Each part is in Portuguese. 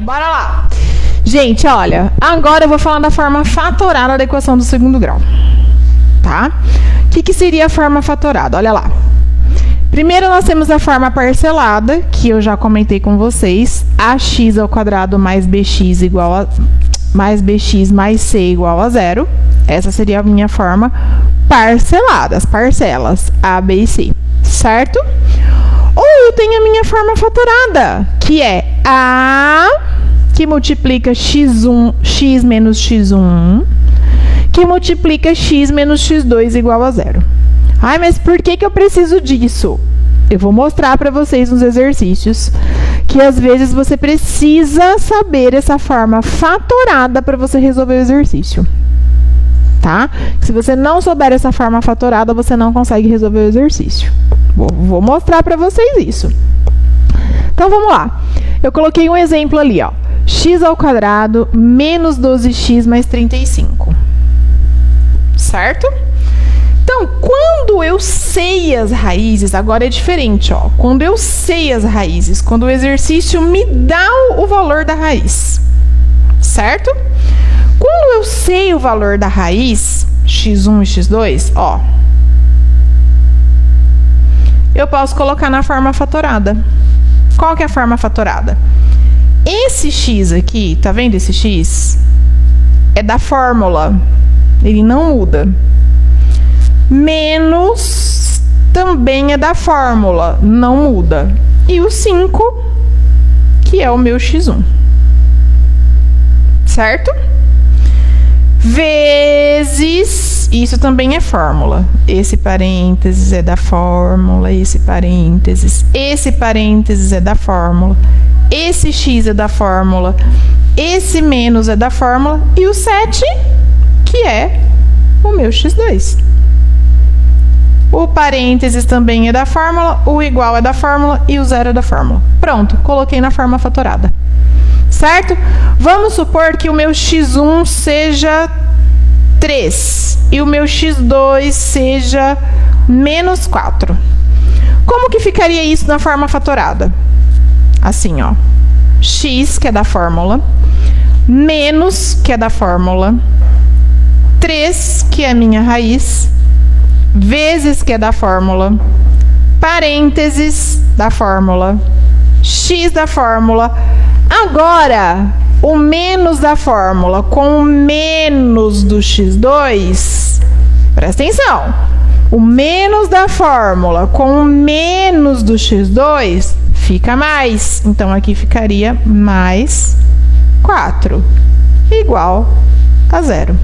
Bora lá. Gente, olha, agora eu vou falar da forma fatorada da equação do segundo grau, tá? O que seria a forma fatorada? Olha lá. Primeiro nós temos a forma parcelada, que eu já comentei com vocês, ax ao quadrado mais bx igual a mais bx mais c igual a 0. Essa seria a minha forma parcelada, as parcelas a, b e c, certo? Ou eu tenho a minha forma fatorada, que é a que multiplica x1, x menos x1, que multiplica x menos x2 igual a 0. Ai, mas por que eu preciso disso? Eu vou mostrar para vocês nos exercícios que às vezes você precisa saber essa forma fatorada para você resolver o exercício, tá? Se você não souber essa forma fatorada, você não consegue resolver o exercício. Vou mostrar para vocês isso. Então, vamos lá. Eu coloquei um exemplo ali, ó. X ao quadrado menos 12x mais 35. Certo? Então, quando eu sei as raízes, agora é diferente, ó. Quando eu sei as raízes, quando o exercício me dá o valor da raiz, certo? Quando eu sei o valor da raiz, x1 e x2, ó, eu posso colocar na forma fatorada. Qual que é a forma fatorada? Esse x aqui, tá vendo esse x? É da fórmula, ele não muda. Menos também é da fórmula, não muda. E o 5, que é o meu x1. Certo? Vezes, isso também é fórmula. Esse parênteses é da fórmula, esse parênteses é da fórmula, esse x é da fórmula, esse menos é da fórmula, e o 7, que é o meu x2. O parênteses também é da fórmula, o igual é da fórmula e o zero é da fórmula. Pronto, coloquei na forma fatorada. Certo? Vamos supor que o meu x1 seja 3 e o meu x2 seja menos 4. Como que ficaria isso na forma fatorada? Assim, ó. X, que é da fórmula, menos, que é da fórmula, 3, que é a minha raiz, vezes, que é da fórmula, parênteses da fórmula, x da fórmula. Agora, o menos da fórmula com o menos do x2, presta atenção, o menos da fórmula com o menos do x2 fica mais. Então, aqui ficaria mais 4, igual a 0.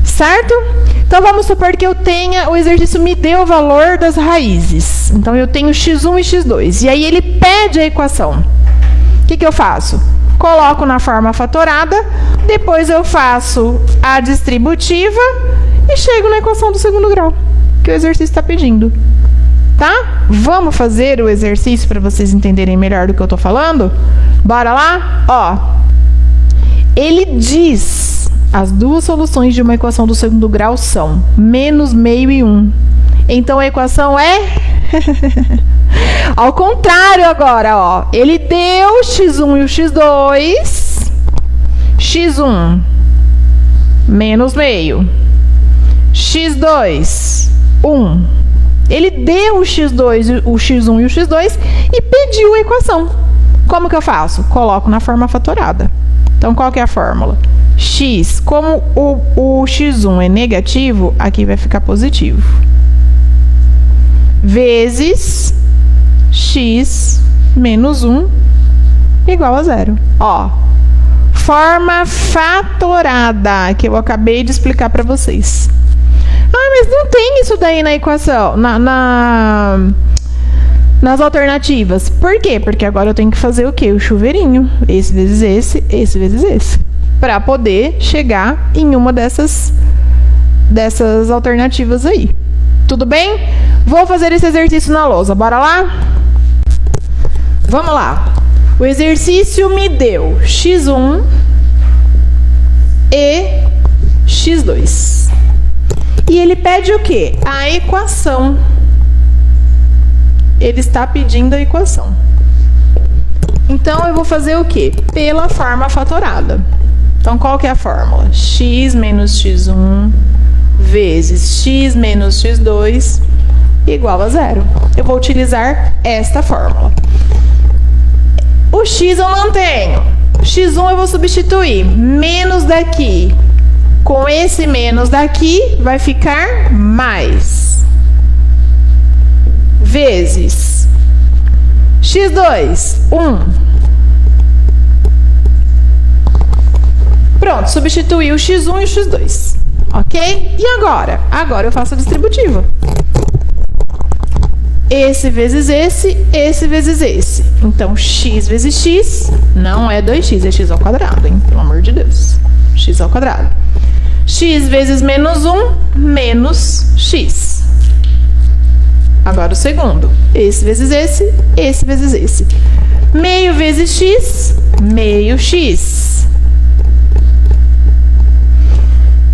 Certo? Então, vamos supor que eu tenha, o exercício me deu o valor das raízes. Então, eu tenho x1 e x2. E aí, ele pede a equação. O que eu faço? Coloco na forma fatorada, depois eu faço a distributiva e chego na equação do segundo grau, que o exercício está pedindo. Tá? Vamos fazer o exercício para vocês entenderem melhor do que eu estou falando? Bora lá? Ó, ele diz... As duas soluções de uma equação do segundo grau são menos meio e 1. Então, a equação é... Ao contrário agora, ó. Ele deu o x1 e o x2. x1 menos meio. x2, 1. Ele deu o x2, o x1 e o x2 e pediu a equação. Como que eu faço? Coloco na forma fatorada. Então, qual que é a fórmula? X, como o x1 é negativo, aqui vai ficar positivo. Vezes x menos 1 igual a 0. Ó, forma fatorada, que eu acabei de explicar para vocês. Ah, mas não tem isso daí na equação, nas alternativas. Por quê? Porque agora eu tenho que fazer o quê? O chuveirinho. Esse vezes esse vezes esse. Para poder chegar em uma dessas alternativas aí. Tudo bem? Vou fazer esse exercício na lousa. Bora lá? Vamos lá. O exercício me deu x1 e x2. E ele pede o quê? A equação. Ele está pedindo a equação. Então, eu vou fazer o quê? Pela forma fatorada. Então, qual que é a fórmula? X menos x1 vezes x menos x2 igual a zero. Eu vou utilizar esta fórmula. O x eu mantenho. x1 eu vou substituir. Menos daqui com esse menos daqui vai ficar mais. Vezes x2, 1. Pronto, substituí o x1 e o x2. Ok? E agora? Agora eu faço a distributiva. Esse vezes esse vezes esse. Então, x vezes x não é 2x, é x ao quadrado, hein? Pelo amor de Deus. X ao quadrado. X vezes menos 1, menos x. Agora o segundo. Esse vezes esse vezes esse. Meio vezes x, meio x.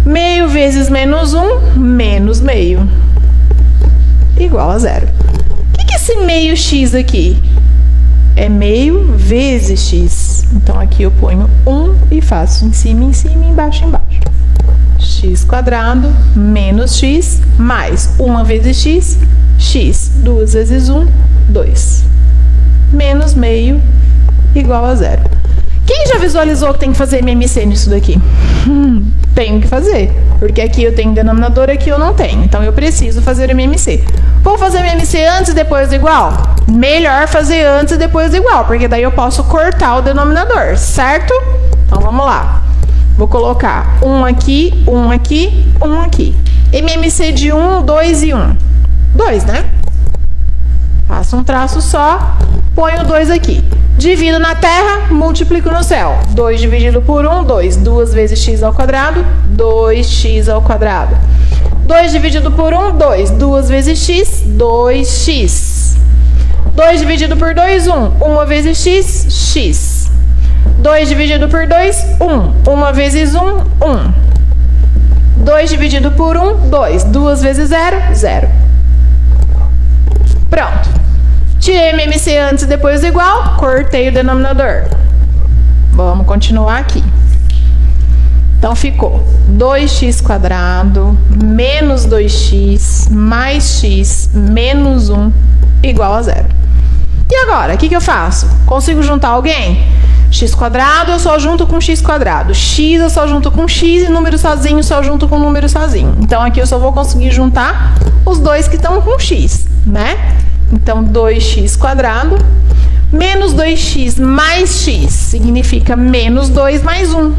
Meio vezes menos 1, menos meio. Igual a zero. O que é esse meio x aqui? É meio vezes x. Então, aqui eu ponho 1 e faço em cima, embaixo, embaixo. X quadrado menos x mais 1 vezes x, x. 2 vezes 1, 2. Menos meio igual a zero. Quem já visualizou que tem que fazer MMC nisso daqui? Tenho que fazer, porque aqui eu tenho denominador, aqui eu não tenho. Então, eu preciso fazer MMC. Vou fazer MMC antes e depois do igual? Melhor fazer antes e depois do igual, porque daí eu posso cortar o denominador, certo? Então, vamos lá. Vou colocar 1 aqui, 1 aqui, 1 aqui. MMC de 1, 2 e 1. 2, né? Faço um traço só, ponho 2 aqui. Divido na terra, multiplico no céu. 2 dividido por 1, 2. 2 vezes x ao quadrado, 2x ao quadrado. 2 dividido por 1, 2. 2 vezes x, 2x. 2 dividido por 2, 1. 1 vezes x, x. 2 dividido por 2, 1. 1 vezes 1, 1. 2 dividido por 1, 2. 2 vezes 0, 0. Pronto. Tirei MMC antes e depois do igual, cortei o denominador. Vamos continuar aqui. Então, ficou 2x quadrado menos 2x mais x menos 1 igual a zero. E agora, o que eu faço? Consigo juntar alguém? X quadrado eu só junto com x quadrado. X eu só junto com x e número sozinho só junto com número sozinho. Então, aqui eu só vou conseguir juntar os dois que estão com x, né? Então, 2x quadrado menos 2x mais x significa menos 2 mais 1.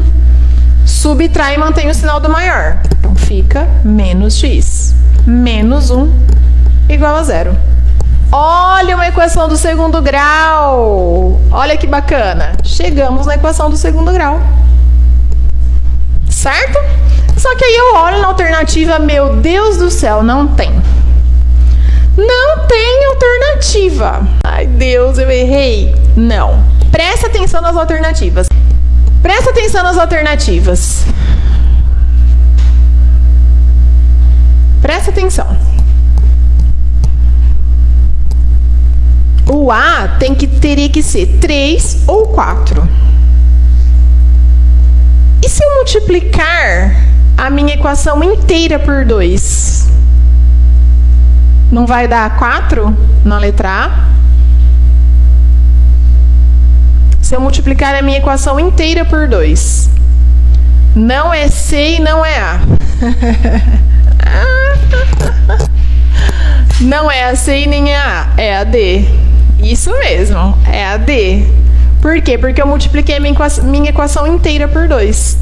Subtrai e mantém o sinal do maior. Então, fica menos x. Menos 1 igual a zero. Olha uma equação do segundo grau. Olha que bacana. Chegamos na equação do segundo grau. Certo? Só que aí eu olho na alternativa, meu Deus do céu, não tem. Não tem alternativa. Ai, Deus, eu errei. Não. Presta atenção nas alternativas. Presta atenção nas alternativas. Presta atenção. O A teria que ser 3 ou 4. E se eu multiplicar a minha equação inteira por 2? Não vai dar 4 na letra A? Se eu multiplicar a minha equação inteira por 2, não é C e não é A. Não é a C e nem a A, é a D. Isso mesmo, é a D. Por quê? Porque eu multipliquei a minha equação inteira por 2.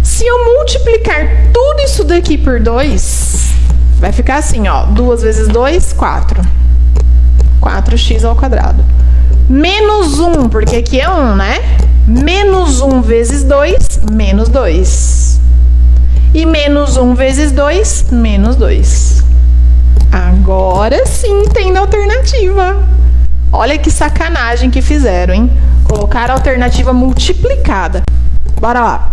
Se eu multiplicar tudo isso daqui por 2, vai ficar assim, ó. 2 vezes 2, 4. 4x ao quadrado. Menos 1, porque aqui é 1, né? Menos 1 vezes 2, menos 2. E menos 1 vezes 2, menos 2. Agora sim tem alternativa. Olha que sacanagem que fizeram, hein? Colocaram a alternativa multiplicada. Bora lá.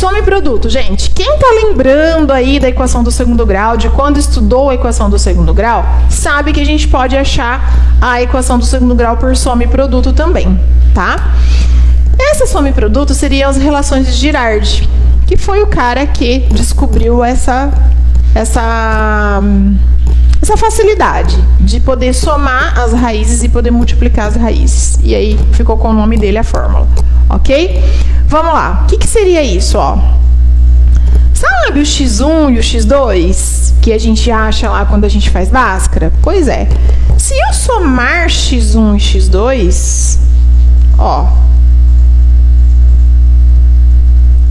Soma e produto, gente. Quem tá lembrando aí da equação do segundo grau, de quando estudou a equação do segundo grau, sabe que a gente pode achar a equação do segundo grau por soma e produto também, tá? Essa soma e produto seriam as relações de Girard, que foi o cara que descobriu essa facilidade de poder somar as raízes e poder multiplicar as raízes. E aí ficou com o nome dele a fórmula, ok? Vamos lá. O que seria isso, ó? Sabe o x1 e o x2 que a gente acha lá quando a gente faz Bhaskara? Pois é. Se eu somar x1 e x2, ó,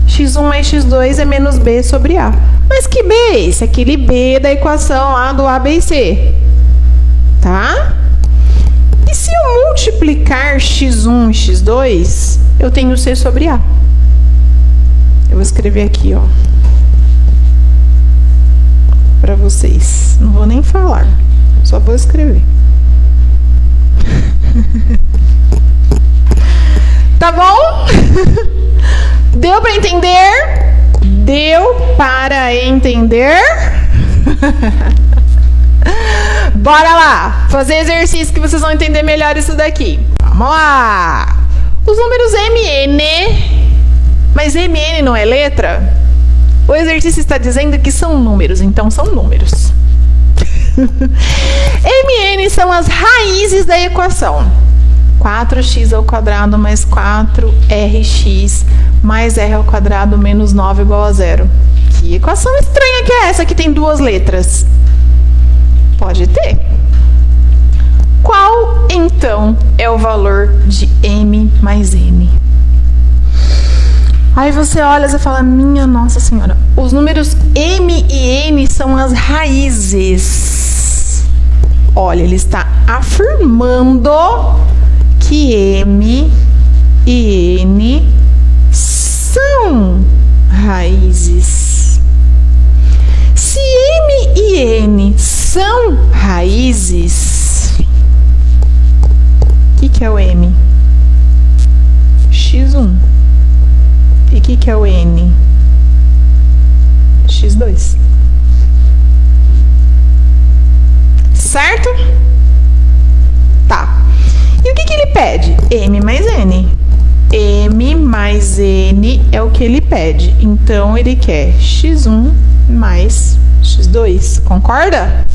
x1 mais x2 é menos b sobre a. Mas que b é esse? Aquele b da equação lá do a, b e c. Tá? E se eu multiplicar x1 e x2, eu tenho c sobre a. Eu vou escrever aqui, ó, para vocês. Não vou nem falar, só vou escrever. Tá bom? Deu para entender? Deu para entender? Bora lá, fazer exercício que vocês vão entender melhor isso daqui. Vamos lá! Os números MN, mas MN não é letra? O exercício está dizendo que são números, então são números. MN são as raízes da equação. 4x ao quadrado mais 4rx mais r ao quadrado menos 9 igual a 0. Que equação estranha que é essa que tem duas letras? Pode ter. Qual, então, é o valor de m mais n? Aí você olha e fala, minha Nossa Senhora, os números m e n são as raízes. Olha, ele está afirmando que m e n são raízes. Se m e n são raízes, o que é o m? x1. E o que é o n? x2. Certo? Tá. E o que ele pede? M mais n. M mais n é o que ele pede. Então, ele quer x1 mais x2. Concorda?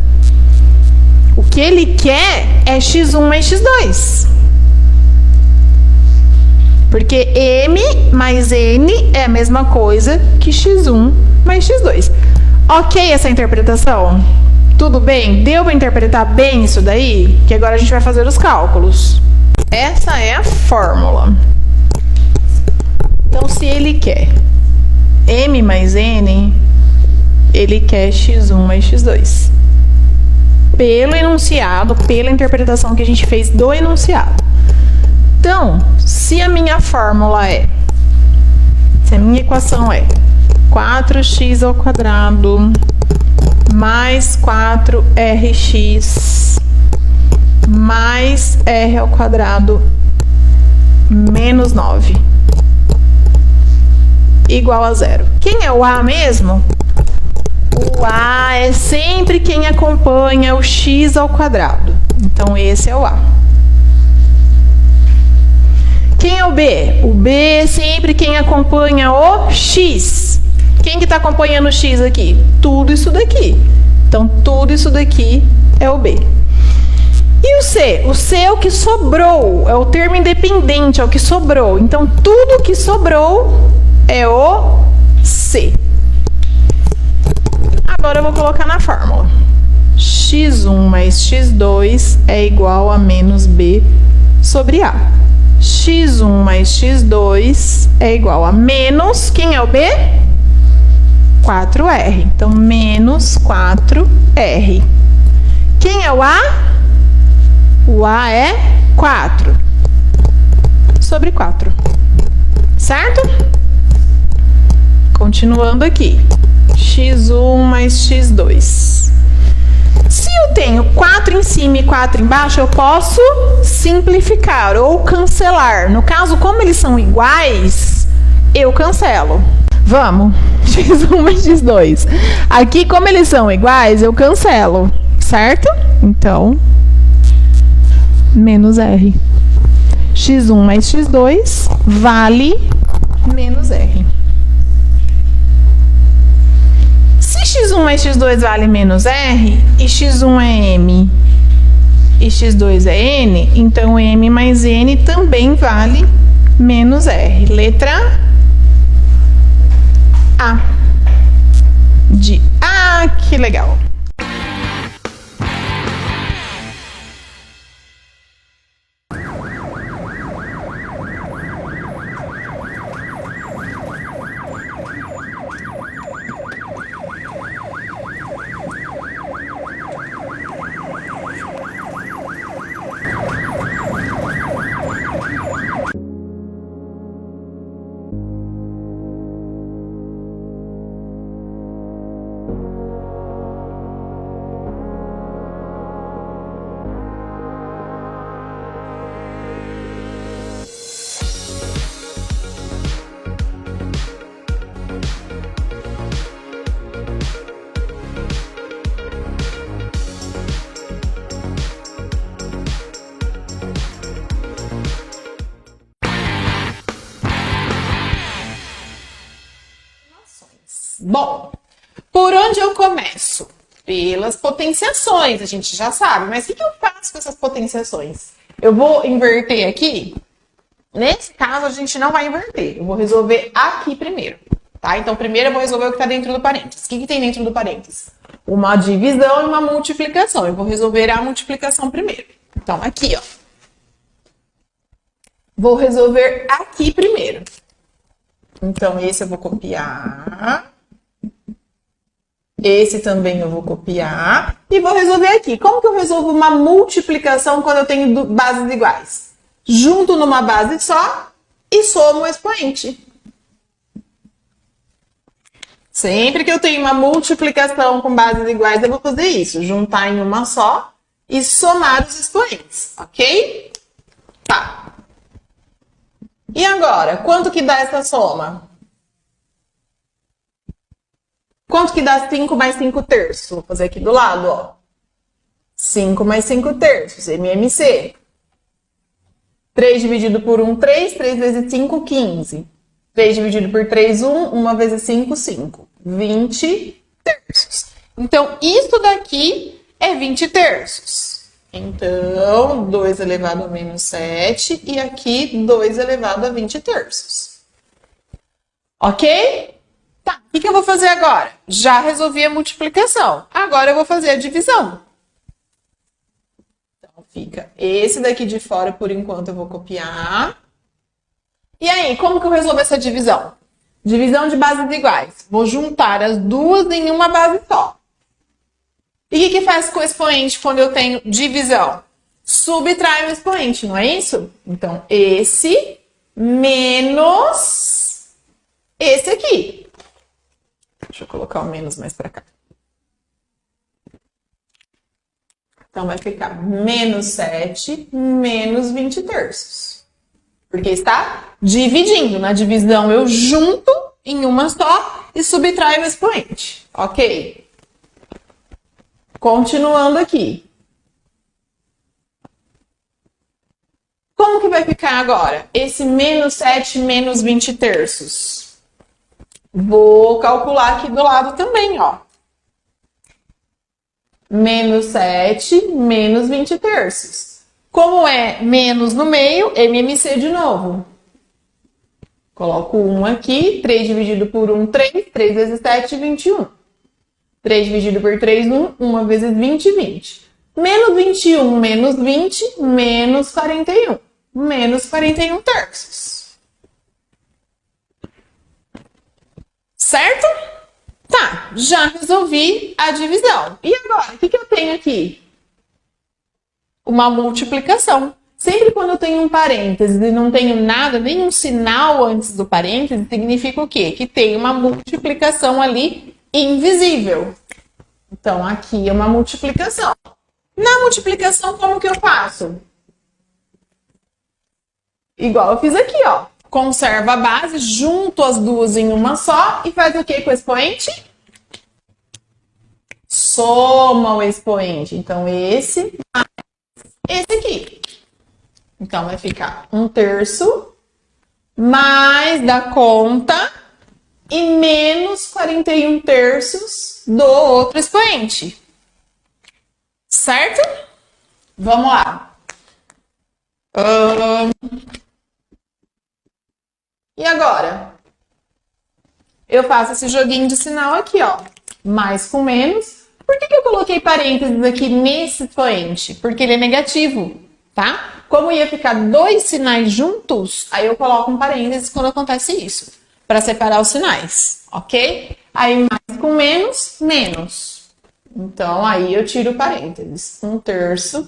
O que ele quer é x1 mais x2. Porque m mais n é a mesma coisa que x1 mais x2. Ok essa interpretação? Tudo bem? Deu para interpretar bem isso daí? Que agora a gente vai fazer os cálculos. Essa é a fórmula. Então, se ele quer m mais n, ele quer x1 mais x2. Pelo enunciado, pela interpretação que a gente fez do enunciado. Então, se a minha fórmula se a minha equação é 4x ao quadrado mais 4rx mais r ao quadrado menos 9 igual a 0. Quem é o a mesmo? O a é sempre quem acompanha o x ao quadrado. Então, esse é o a. Quem é o b? O b é sempre quem acompanha o x. Quem que está acompanhando o x aqui? Tudo isso daqui. Então, tudo isso daqui é o b. E o c? O c é o que sobrou. É o termo independente, é o que sobrou. Então, tudo que sobrou é o c. Agora eu vou colocar na fórmula. x1 mais x2 é igual a menos b sobre a. x1 mais x2 é igual a menos, quem é o b? 4r. Então, menos 4r. Quem é o a? O a é 4 sobre 4. Certo? Continuando aqui. x1 mais x2. Se eu tenho 4 em cima e 4 embaixo, eu posso simplificar ou cancelar. No caso, como eles são iguais, eu cancelo. Vamos. x1 mais x2. Aqui, como eles são iguais, eu cancelo, certo? Então, menos r. x1 mais x2 vale menos r. Se x1 mais x2 vale menos r, e x1 é m, e x2 é n, então m mais n também vale menos r. Letra A. Que legal. Bom, por onde eu começo? Pelas potenciações, a gente já sabe, mas o que eu faço com essas potenciações? Eu vou inverter aqui? Nesse caso, a gente não vai inverter, eu vou resolver aqui primeiro, tá? Então, primeiro eu vou resolver o que está dentro do parênteses. O que tem dentro do parênteses? Uma divisão e uma multiplicação. Eu vou resolver a multiplicação primeiro. Então, aqui, ó. Vou resolver aqui primeiro. Então, esse eu vou copiar. Esse também eu vou copiar. E vou resolver aqui. Como que eu resolvo uma multiplicação quando eu tenho bases iguais? Junto numa base só e somo o expoente. Sempre que eu tenho uma multiplicação com bases iguais, eu vou fazer isso. Juntar em uma só e somar os expoentes, ok? Tá. E agora, quanto que dá essa soma? Quanto que dá 5 mais 5 terços? Vou fazer aqui do lado, ó. 5 mais 5 terços, MMC. 3 dividido por 1, 3. 3 vezes 5, 15. 3 dividido por 3, 1. 1 vezes 5, 5. 20 terços. Então, isso daqui é 20 terços. Então, 2 elevado a menos 7. E aqui, 2 elevado a 20 terços. Ok? Tá, o que eu vou fazer agora? Já resolvi a multiplicação. Agora eu vou fazer a divisão. Então, fica esse daqui de fora, por enquanto, eu vou copiar. E aí, como que eu resolvo essa divisão? Divisão de bases iguais. Vou juntar as duas em uma base só. E o que faz com o expoente quando eu tenho divisão? Subtrai o expoente, não é isso? Então, esse menos esse aqui. Deixa eu colocar o menos mais para cá. Então, vai ficar menos 7 menos 20 terços. Porque está dividindo. Na divisão, eu junto em uma só e subtraio o expoente. Ok? Continuando aqui. Como que vai ficar agora? Esse menos 7 menos 20 terços. Vou calcular aqui do lado também, ó. Menos 7 menos 20 terços. Como é menos no meio, MMC de novo. Coloco 1 aqui, 3 dividido por 1, 3. 3 vezes 7, 21. 3 dividido por 3, 1. 1 vezes 20, 20. Menos 21 menos 20, menos 41. Menos 41 terços. Certo? Tá, já resolvi a divisão. E agora, o que eu tenho aqui? Uma multiplicação. Sempre quando eu tenho um parênteses e não tenho nada, nenhum sinal antes do parênteses, significa o quê? Que tem uma multiplicação ali invisível. Então, aqui é uma multiplicação. Na multiplicação, como que eu faço? Igual eu fiz aqui, ó. conserva a base, junto as duas em uma só e faz o que com o expoente? Soma o expoente. Então, esse mais esse aqui. Então, vai ficar 1/3 mais da conta e menos 41/3 do outro expoente. Certo? Vamos lá. E agora? Eu faço esse joguinho de sinal aqui, ó. Mais com menos. Por que eu coloquei parênteses aqui nesse expoente? Porque ele é negativo, tá? Como ia ficar dois sinais juntos, aí eu coloco um parênteses quando acontece isso. Para separar os sinais, ok? Aí mais com menos, menos. Então, aí eu tiro o parênteses. 1/3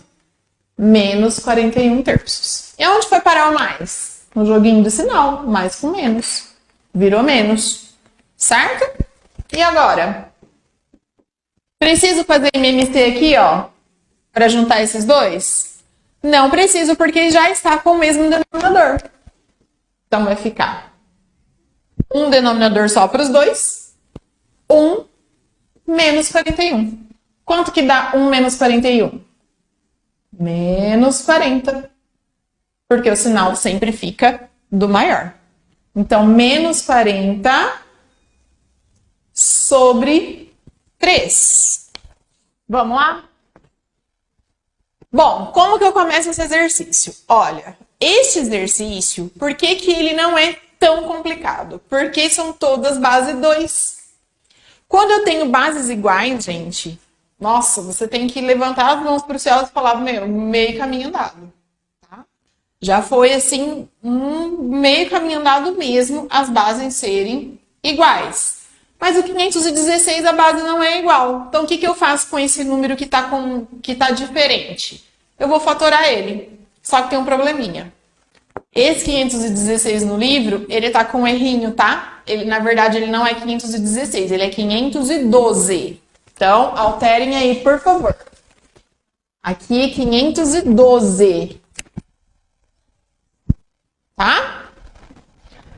menos 41/3. E onde foi parar o mais? No joguinho de sinal. Mais com menos. Virou menos. Certo? E agora? Preciso fazer MMC aqui, ó, para juntar esses dois? Não preciso, porque já está com o mesmo denominador. Então, vai ficar um denominador só para os dois. 1 menos 41. Quanto que dá 1 menos 41? Menos 40. Porque o sinal sempre fica do maior. Então, menos 40 sobre 3. Vamos lá? Bom, como que eu começo esse exercício? Olha, este exercício, por que que ele não é tão complicado? Porque são todas base 2. Quando eu tenho bases iguais, gente, nossa, você tem que levantar as mãos para o céu e falar, meu, meio caminho andado. Tá? Já foi, assim, meio caminho andado mesmo as bases serem iguais. Mas o 516, a base não é igual. Então, o que eu faço com esse número que tá diferente? Eu vou fatorar ele. Só que tem um probleminha. Esse 516 no livro, ele tá com um errinho, tá? Ele, na verdade, ele não é 516, ele é 512. Então, alterem aí, por favor. Aqui é 512. Tá?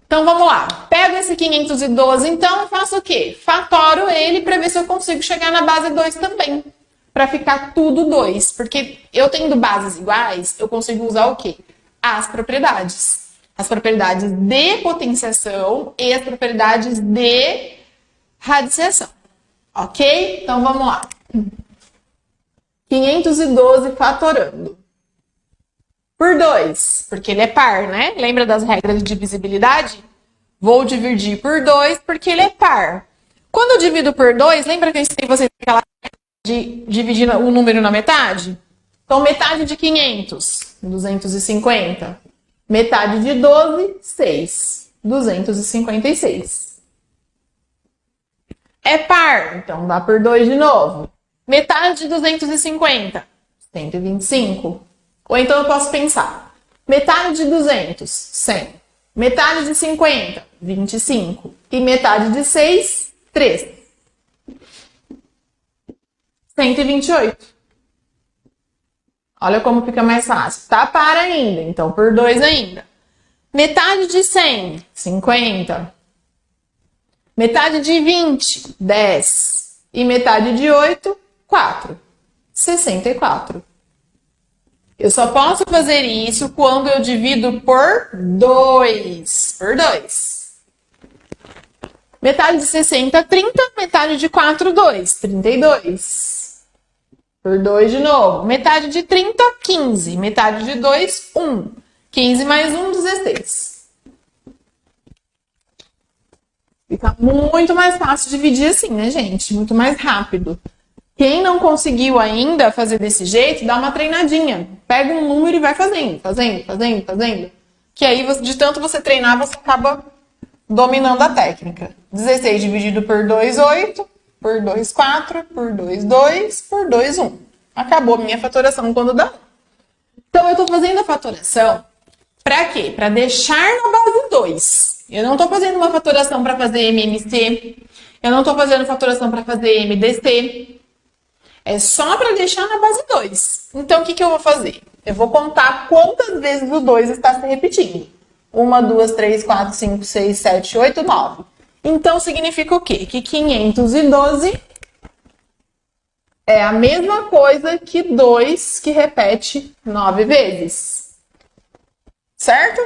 Então, vamos lá. Pego esse 512, então, e faço o quê? Fatoro ele para ver se eu consigo chegar na base 2 também. Para ficar tudo 2. Porque eu tendo bases iguais, eu consigo usar o quê? As propriedades. As propriedades de potenciação e as propriedades de radiciação. Ok? Então, vamos lá. 512 fatorando. Por 2, porque ele é par, né? Lembra das regras de divisibilidade? Vou dividir por 2 porque ele é par. Quando eu divido por 2, lembra que eu ensinei vocês aquela de dividir o número na metade? Então, metade de 500, 250. Metade de 12, 6. 256. É par, então dá por 2 de novo. Metade de 250, 125. Ou então eu posso pensar, metade de 200, 100. Metade de 50, 25. E metade de 6, 3. 128. Olha como fica mais fácil. Tá par ainda, então por 2 ainda. Metade de 100, 50. Metade de 20, 10. E metade de 8, 4. 64. Eu só posso fazer isso quando eu divido por 2. Por 2. Metade de 60, 30. Metade de 4, 2. 32. Por 2 de novo. Metade de 30, 15. Metade de 2, 1. 15 mais 1, 16. Fica muito mais fácil dividir assim, né, gente? Muito mais rápido. Quem não conseguiu ainda fazer desse jeito, dá uma treinadinha. Pega um número e vai fazendo, fazendo. Que aí, de tanto você treinar, você acaba dominando a técnica. 16 dividido por 2, 8. Por 2, 4. Por 2, 2. Por 2, 1. Acabou a minha fatoração quando dá. Então, eu tô fazendo a fatoração pra quê? Pra deixar na base 2. Eu não tô fazendo uma fatoração pra fazer MMC. Eu não tô fazendo fatoração pra fazer MDC. É só para deixar na base 2. Então, o que eu vou fazer? Eu vou contar quantas vezes o 2 está se repetindo. 1, 2, 3, 4, 5, 6, 7, 8, 9. Então, significa o quê? Que 512 é a mesma coisa que 2 que repete 9 vezes. Certo?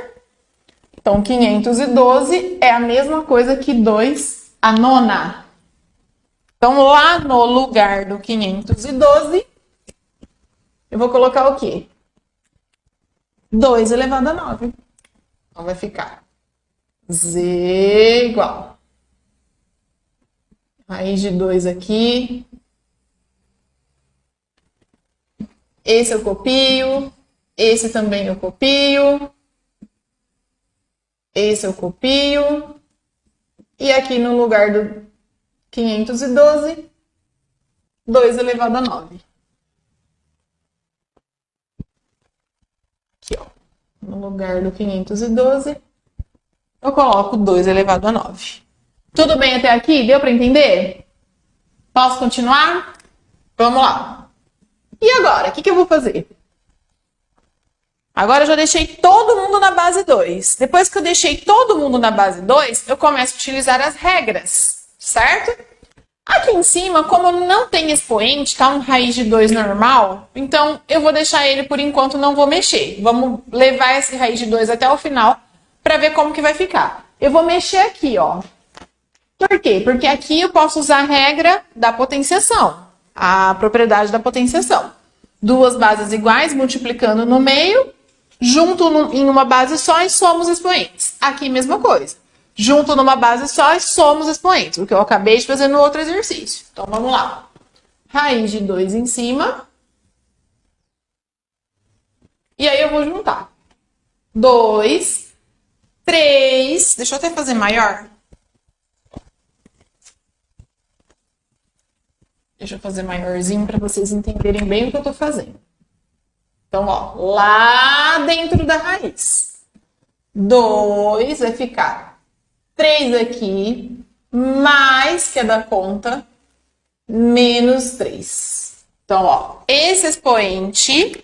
Então, 512 é a mesma coisa que 2 a nona. Então, lá no lugar do 512, eu vou colocar o quê? 2 elevado a 9. Então, vai ficar Z igual. Raiz de 2 aqui. Esse eu copio. Esse também eu copio. Esse eu copio. E aqui no lugar do 512, 2 elevado a 9. Aqui, ó. No lugar do 512, eu coloco 2 elevado a 9. Tudo bem até aqui? Deu para entender? Posso continuar? Vamos lá. E agora, o que eu vou fazer? Agora eu já deixei todo mundo na base 2. Depois que eu deixei todo mundo na base 2, eu começo a utilizar as regras, certo? Aqui em cima, como não tem expoente, tá um raiz de 2 normal, então eu vou deixar ele por enquanto, não vou mexer. Vamos levar esse raiz de 2 até o final para ver como que vai ficar. Eu vou mexer aqui, ó. Por quê? Porque aqui eu posso usar a regra da potenciação, a propriedade da potenciação. Duas bases iguais, multiplicando no meio, junto em uma base só e somos expoentes. Aqui, mesma coisa. Junto numa base só e somos expoentes, o que eu acabei de fazer no outro exercício. Então, vamos lá. Raiz de 2 em cima. E aí, eu vou juntar. 2, 3... Deixa eu até fazer maior. Deixa eu fazer maiorzinho para vocês entenderem bem o que eu tô fazendo. Então, ó, lá dentro da raiz. 2 vai ficar 3 aqui, mais que é da conta, menos 3. Então, ó, esse expoente,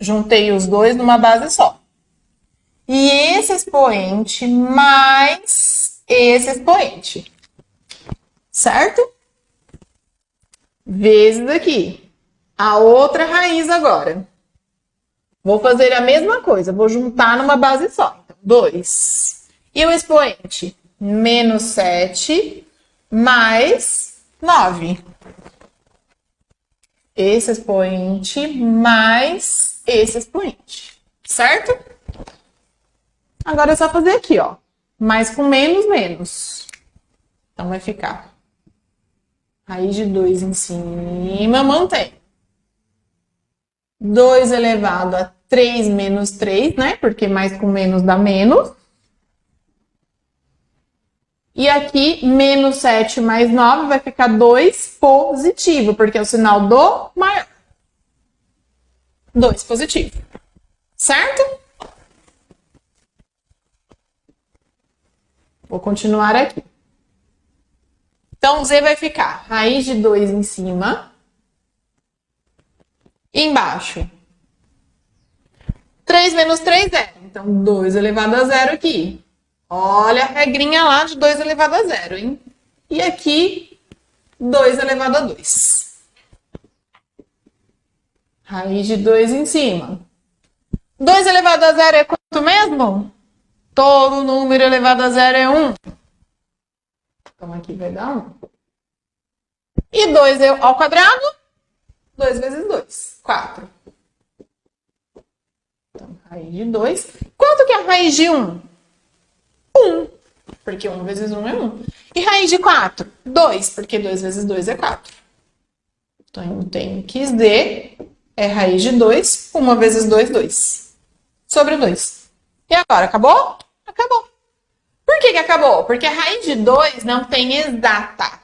juntei os dois numa base só. E esse expoente mais esse expoente. Certo? Vezes aqui. A outra raiz agora. Vou fazer a mesma coisa. Vou juntar numa base só. Então, 2. E o expoente? Menos 7 mais 9. Esse expoente mais esse expoente. Certo? Agora é só fazer aqui, ó. Mais com menos, menos. Então, vai ficar raiz de 2 em cima, mantém. 2 elevado a 3 menos 3, né? Porque mais com menos dá menos. E aqui, menos 7 mais 9 vai ficar 2 positivo, porque é o sinal do maior. 2 positivo. Certo? Vou continuar aqui. Então, Z vai ficar raiz de 2 em cima. E embaixo. 3 menos 3 é. Então, 2 elevado a 0 aqui. Olha a regrinha lá de 2 elevado a 0, hein? E aqui, 2 elevado a 2. Raiz de 2 em cima. 2 elevado a 0 é quanto mesmo? Todo número elevado a 0 é 1. Então, aqui vai dar 1. E 2 ao quadrado? 2 vezes 2, 4. Então, raiz de 2. Quanto que é a raiz de 1? 1. Porque 1 vezes 1 é 1. E raiz de 4? 2. Porque 2 vezes 2 é 4. Então, eu tenho que Z é raiz de 2. 1 vezes 2, 2. Sobre 2. E agora, acabou? Acabou. Por que acabou? Porque a raiz de 2 não tem exata.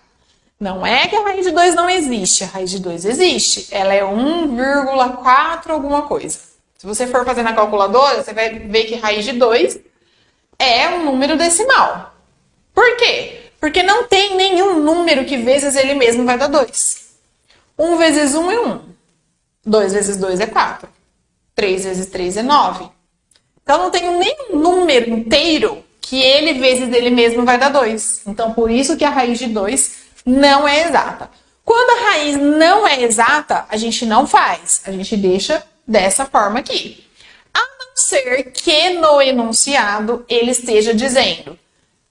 Não é que a raiz de 2 não existe. A raiz de 2 existe. Ela é 1,4 alguma coisa. Se você for fazer na calculadora, você vai ver que raiz de 2 é um número decimal. Por quê? Porque não tem nenhum número que vezes ele mesmo vai dar 2. 1 vezes 1 é 1. 2 vezes 2 é 4. 3 vezes 3 é 9. Então, eu não tenho nenhum número inteiro que ele vezes ele mesmo vai dar 2. Então, por isso que a raiz de 2 não é exata. Quando a raiz não é exata, a gente não faz. A gente deixa dessa forma aqui. A não ser que no enunciado ele esteja dizendo: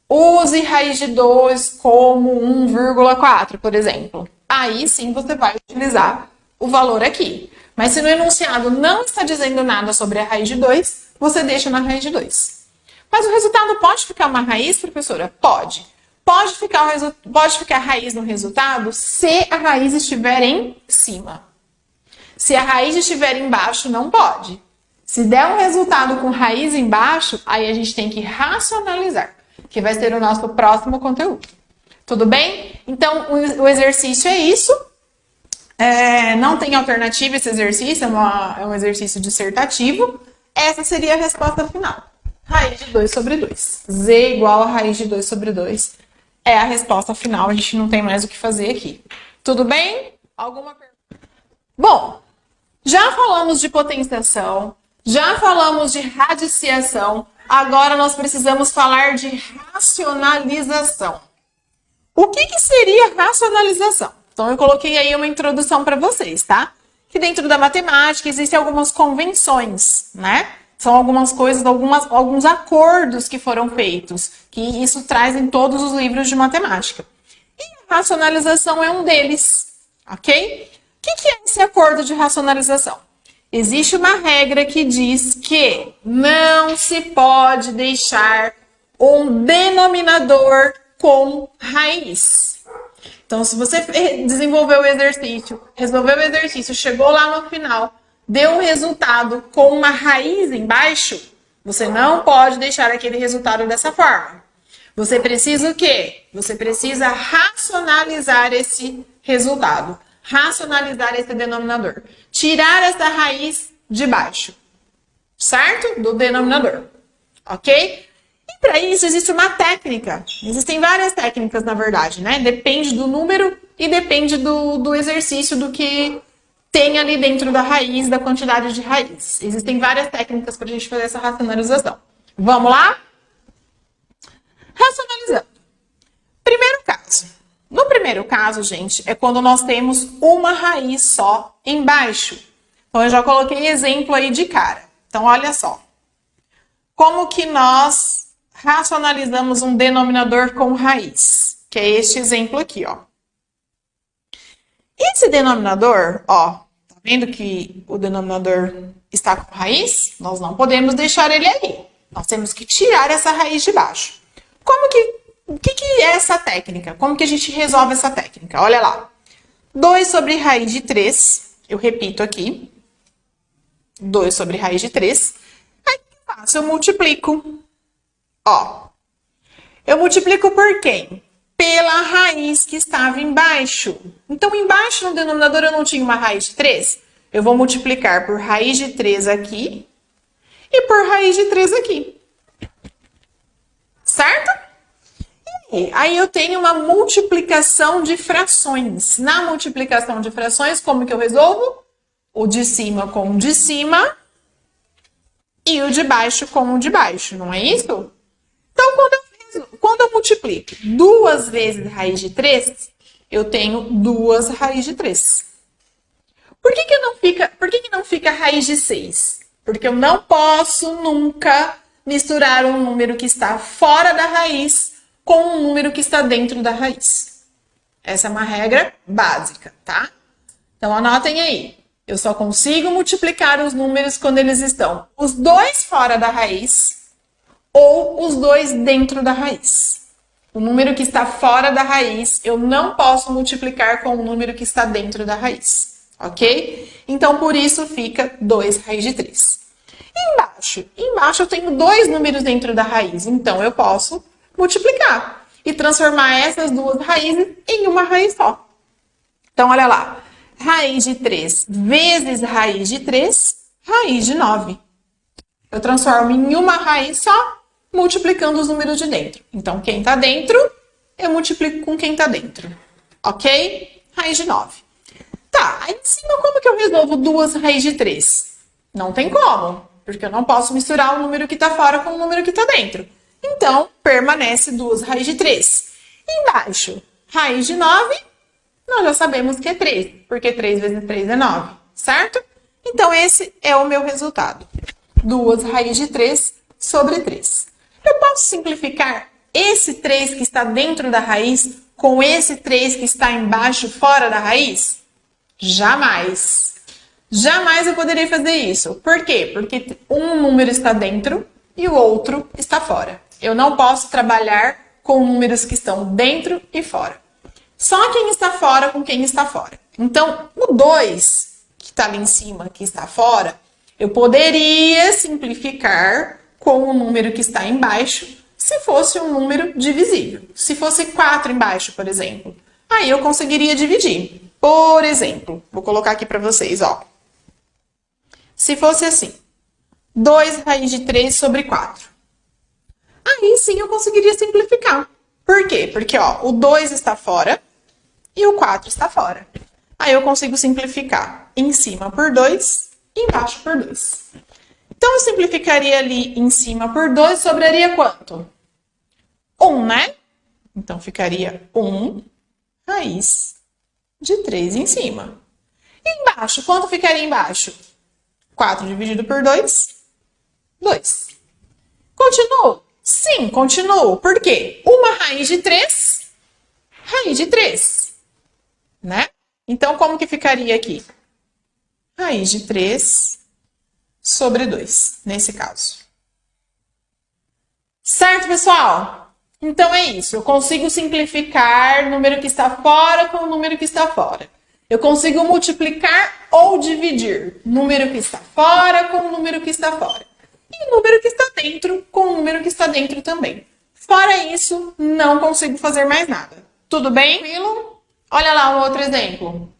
use raiz de 2 como 1,4, por exemplo. Aí sim você vai utilizar o valor aqui. Mas se no enunciado não está dizendo nada sobre a raiz de 2, você deixa na raiz de 2. Mas o resultado pode ficar uma raiz, professora? Pode. Pode ficar raiz no resultado se a raiz estiver em cima. Se a raiz estiver embaixo, não pode. Se der um resultado com raiz embaixo, aí a gente tem que racionalizar, que vai ser o nosso próximo conteúdo. Tudo bem? Então, o exercício é isso. Não tem alternativa esse exercício, é um exercício dissertativo. Essa seria a resposta final. Raiz de 2 sobre 2. Z igual a raiz de 2 sobre 2. É a resposta final, a gente não tem mais o que fazer aqui. Tudo bem? Alguma pergunta? Bom, já falamos de potenciação, já falamos de radiciação, agora nós precisamos falar de racionalização. O que seria racionalização? Então, eu coloquei aí uma introdução para vocês, tá? Que dentro da matemática existem algumas convenções, né? São algumas coisas, alguns acordos que foram feitos, que isso traz em todos os livros de matemática. E a racionalização é um deles, ok? O que é esse acordo de racionalização? Existe uma regra que diz que não se pode deixar um denominador com raiz. Então, se você desenvolveu o exercício, resolveu o exercício, chegou lá no final, deu um resultado com uma raiz embaixo, você não pode deixar aquele resultado dessa forma. Você precisa o quê? Você precisa racionalizar esse resultado. Racionalizar esse denominador. Tirar essa raiz de baixo. Certo? Do denominador. Ok? E para isso existe uma técnica. Existem várias técnicas, na verdade, né? Depende do número e depende do exercício, do que tem ali dentro da raiz, da quantidade de raiz. Existem várias técnicas para a gente fazer essa racionalização. Vamos lá? Racionalizando. Primeiro caso. No primeiro caso, gente, é quando nós temos uma raiz só embaixo. Então, eu já coloquei exemplo aí de cara. Então, olha só. Como que nós racionalizamos um denominador com raiz? Que é este exemplo aqui, ó. Esse denominador, ó, tá vendo que o denominador está com raiz? Nós não podemos deixar ele aí. Nós temos que tirar essa raiz de baixo. O que é essa técnica? Como que a gente resolve essa técnica? Olha lá. 2 sobre raiz de 3. Eu repito aqui. 2 sobre raiz de 3. Aí, o que eu faço? Eu multiplico. Ó. Eu multiplico por quem? Pela raiz que estava embaixo. Então, embaixo no denominador eu não tinha uma raiz de 3. Eu vou multiplicar por raiz de 3 aqui e por raiz de 3 aqui. Certo? E aí eu tenho uma multiplicação de frações. Na multiplicação de frações, como que eu resolvo? O de cima com o de cima e o de baixo com o de baixo, não é isso? Então, quando eu multiplico 2 vezes raiz de 3, eu tenho 2 raiz de 3. Por que não fica raiz de 6? Porque eu não posso nunca misturar um número que está fora da raiz com um número que está dentro da raiz. Essa é uma regra básica, tá? Então, anotem aí. Eu só consigo multiplicar os números quando eles estão os 2 fora da raiz ou os 2 dentro da raiz. O número que está fora da raiz, eu não posso multiplicar com o número que está dentro da raiz, ok? Então, por isso, fica 2 raiz de 3. Embaixo eu tenho 2 números dentro da raiz, então eu posso multiplicar e transformar essas 2 raízes em uma raiz só. Então, olha lá. Raiz de 3 vezes raiz de 3, raiz de 9. Eu transformo em uma raiz só, multiplicando os números de dentro. Então, quem está dentro, eu multiplico com quem está dentro. Ok? Raiz de 9. Tá, aí em cima, como que eu resolvo 2 raiz de 3? Não tem como. porque eu não posso misturar o número que está fora com o número que está dentro. Então, permanece 2 raiz de 3. Embaixo, raiz de 9, nós já sabemos que é 3, porque 3 vezes 3 é 9, certo? Então, esse é o meu resultado. 2 raiz de 3 sobre 3. Eu posso simplificar esse 3 que está dentro da raiz com esse 3 que está embaixo, fora da raiz? Jamais. Jamais eu poderia fazer isso. Por quê? Porque um número está dentro e o outro está fora. Eu não posso trabalhar com números que estão dentro e fora. Só quem está fora com quem está fora. Então, o 2, que está ali em cima, que está fora, eu poderia simplificar com o número que está embaixo, se fosse um número divisível. Se fosse 4 embaixo, por exemplo, aí eu conseguiria dividir. Por exemplo, vou colocar aqui para vocês, ó. Se fosse assim, 2 raiz de 3 sobre 4. Aí sim eu conseguiria simplificar. Por quê? Porque ó, o 2 está fora e o 4 está fora. Aí eu consigo simplificar em cima por 2 e embaixo por 2. Então, eu simplificaria ali em cima por 2, sobraria quanto? 1, né? Então, ficaria 1 raiz de 3 em cima. E embaixo, quanto ficaria embaixo? 4 dividido por 2, 2. Continuo? Sim, continuo. Por quê? Uma raiz de 3, raiz de 3, né? Então, como que ficaria aqui? Raiz de 3 sobre 2, nesse caso. Certo, pessoal? Então, é isso. Eu consigo simplificar o número que está fora com o número que está fora. Eu consigo multiplicar ou dividir número que está fora com o número que está fora. E número que está dentro com o número que está dentro também. Fora isso, não consigo fazer mais nada. Tudo bem? Tranquilo? Olha lá um outro exemplo.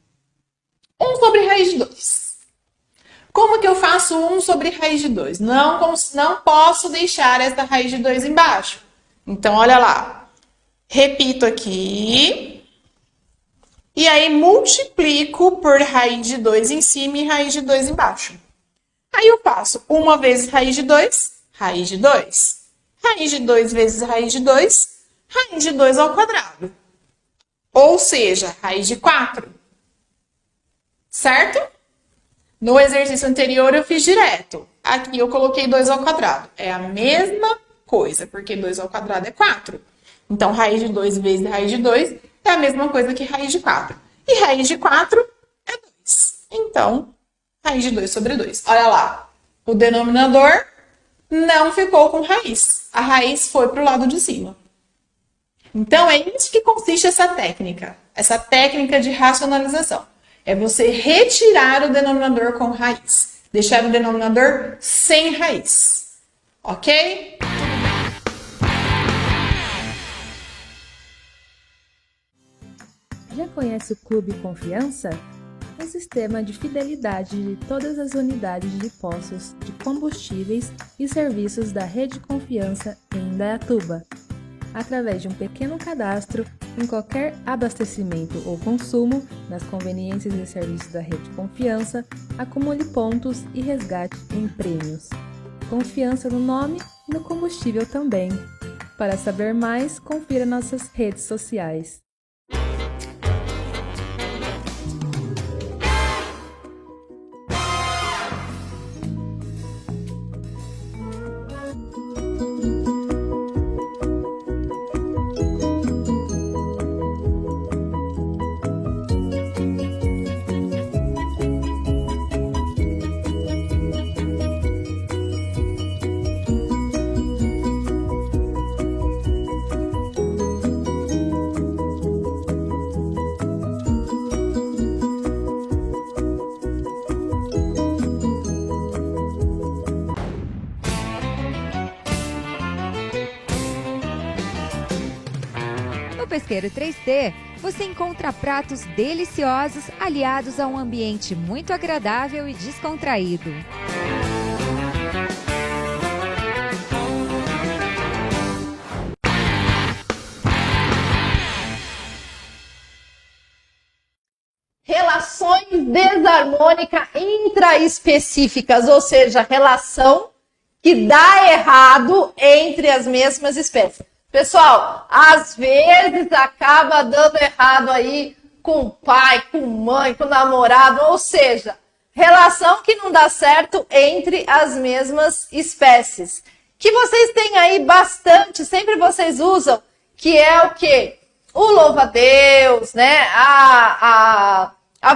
1 sobre raiz de 2. Como que eu faço 1 sobre raiz de 2? Não posso deixar essa raiz de 2 embaixo. Então, olha lá. Repito aqui. E aí, multiplico por raiz de 2 em cima e raiz de 2 embaixo. Aí, eu faço 1 vezes raiz de 2, raiz de 2. Raiz de 2 vezes raiz de 2, raiz de 2 ao quadrado. Ou seja, raiz de 4. Certo? No exercício anterior, eu fiz direto. Aqui, eu coloquei 2 ao quadrado. É a mesma coisa, porque 2 ao quadrado é 4. Então, raiz de 2 vezes raiz de 2 é a mesma coisa que raiz de 4. E raiz de 4 é 2. Então, raiz de 2 sobre 2. Olha lá, o denominador não ficou com raiz. A raiz foi para o lado de cima. Então, é isso que consiste essa técnica de racionalização. É você retirar o denominador com raiz. Deixar o denominador sem raiz. Ok? Já conhece o Clube Confiança? Um sistema de fidelidade de todas as unidades de postos de combustíveis e serviços da Rede Confiança em Indaiatuba. Através de um pequeno cadastro em qualquer abastecimento ou consumo nas conveniências e serviços da Rede Confiança, acumule pontos e resgate em prêmios. Confiança no nome e no combustível também. Para saber mais, confira nossas redes sociais. No Pesqueiro 3T, você encontra pratos deliciosos aliados a um ambiente muito agradável e descontraído. Relações desarmônica intraespecíficas, ou seja, relação que dá errado entre as mesmas espécies. Pessoal, às vezes acaba dando errado aí com pai, com mãe, com namorado, ou seja, relação que não dá certo entre as mesmas espécies. Que vocês têm aí bastante, sempre vocês usam, que é o quê? O louva-a-Deus, né? A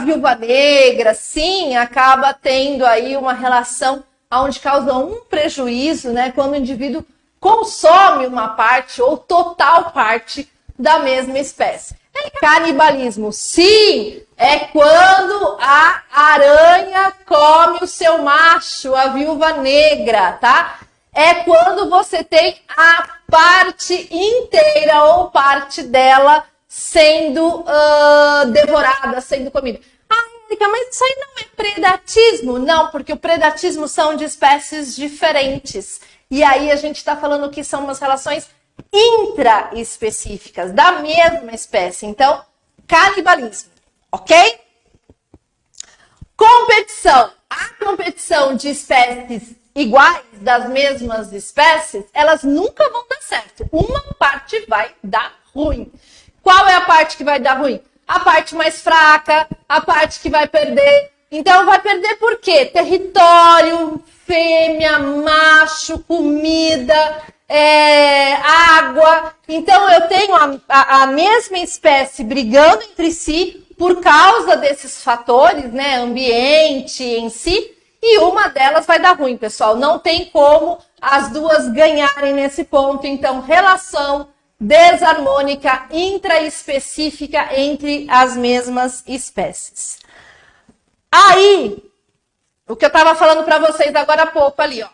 viúva negra, sim, acaba tendo aí uma relação onde causa um prejuízo, né? Quando o indivíduo consome uma parte ou total parte da mesma espécie. Canibalismo, sim, é quando a aranha come o seu macho, a viúva negra, tá? É quando você tem a parte inteira ou parte dela sendo devorada, sendo comida. Ah, Erika, mas isso aí não é predatismo? Não, porque o predatismo são de espécies diferentes. E aí a gente está falando que são umas relações intraespecíficas da mesma espécie. Então, canibalismo, ok? Competição. A competição de espécies iguais, das mesmas espécies, elas nunca vão dar certo. Uma parte vai dar ruim. Qual é a parte que vai dar ruim? A parte mais fraca, a parte que vai perder. Então, vai perder por quê? Território, fêmea, macho, comida, água. Então, eu tenho a mesma espécie brigando entre si por causa desses fatores, né? Ambiente em si. E uma delas vai dar ruim, pessoal. Não tem como as duas ganharem nesse ponto. Então, relação desarmônica intraespecífica entre as mesmas espécies. Aí, o que eu estava falando para vocês agora há pouco ali, ó.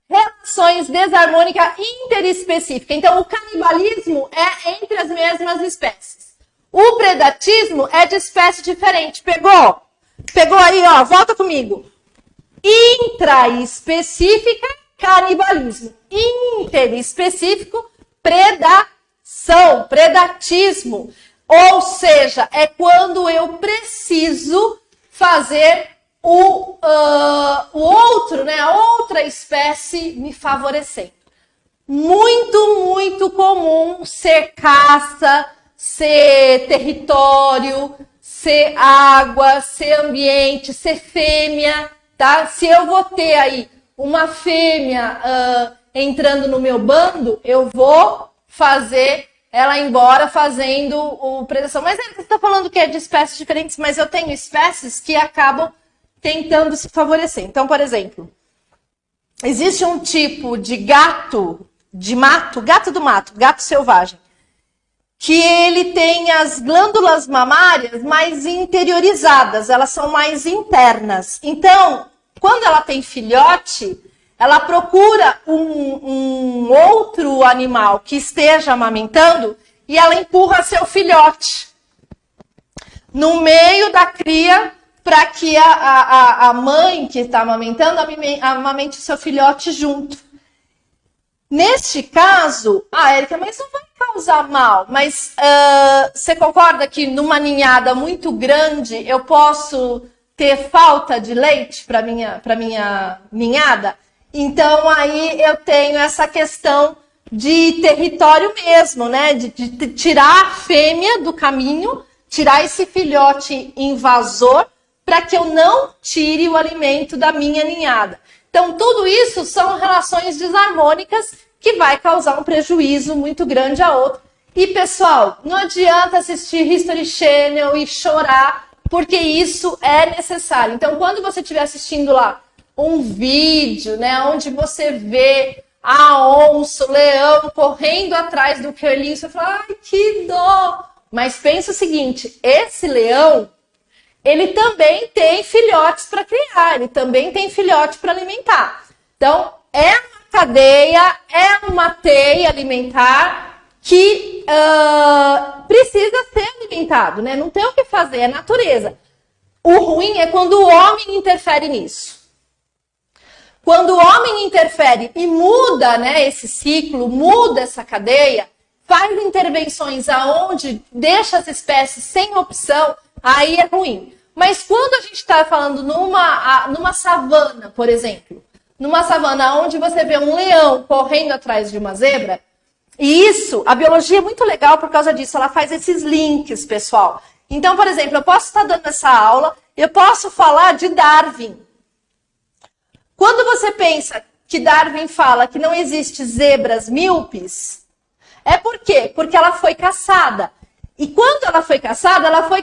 Relações desarmônicas interespecíficas. Então, o canibalismo é entre as mesmas espécies. O predatismo é de espécie diferente. Pegou? Pegou aí, ó. Volta comigo. Intraespecífica, canibalismo. Interespecífico, predação, predatismo. Ou seja, é quando eu preciso fazer o outro, né, a outra espécie me favorecendo. Muito, muito comum ser caça, ser território, ser água, ser ambiente, ser fêmea, tá? Se eu vou ter aí uma fêmea entrando no meu bando, eu vou fazer ela embora fazendo o predação. Mas você está falando que é de espécies diferentes, mas eu tenho espécies que acabam tentando se favorecer. Então, por exemplo, existe um tipo de gato de mato, gato do mato, gato selvagem, que ele tem as glândulas mamárias mais interiorizadas, elas são mais internas. Então, quando ela tem filhote, ela procura um outro animal que esteja amamentando e ela empurra seu filhote no meio da cria para que a mãe que está amamentando amamente o seu filhote junto. Neste caso, Erika, mas não vai causar mal. Mas você concorda que numa ninhada muito grande eu posso ter falta de leite para minha ninhada? Então, aí eu tenho essa questão de território mesmo, né? De tirar a fêmea do caminho, tirar esse filhote invasor para que eu não tire o alimento da minha ninhada. Então, tudo isso são relações desarmônicas que vai causar um prejuízo muito grande a outro. E, pessoal, não adianta assistir History Channel e chorar, porque isso é necessário. Então, quando você estiver assistindo lá um vídeo, né, onde você vê a onça, o leão correndo atrás do coelhinho, você fala, ai, que dó! Mas pensa o seguinte, esse leão, ele também tem filhotes para criar, ele também tem filhote para alimentar. Então, é uma cadeia, é uma teia alimentar que precisa ser alimentado, né? Não tem o que fazer, é natureza. O ruim é quando o homem interfere nisso. Quando o homem interfere e muda, né, esse ciclo, muda essa cadeia, faz intervenções aonde deixa as espécies sem opção, aí é ruim. Mas quando a gente está falando numa savana, por exemplo, numa savana onde você vê um leão correndo atrás de uma zebra, e isso, a biologia é muito legal por causa disso, ela faz esses links, pessoal. Então, por exemplo, eu posso estar dando essa aula, eu posso falar de Darwin. Quando você pensa que Darwin fala que não existe zebras míopes, é por quê? Porque ela foi caçada. E quando ela foi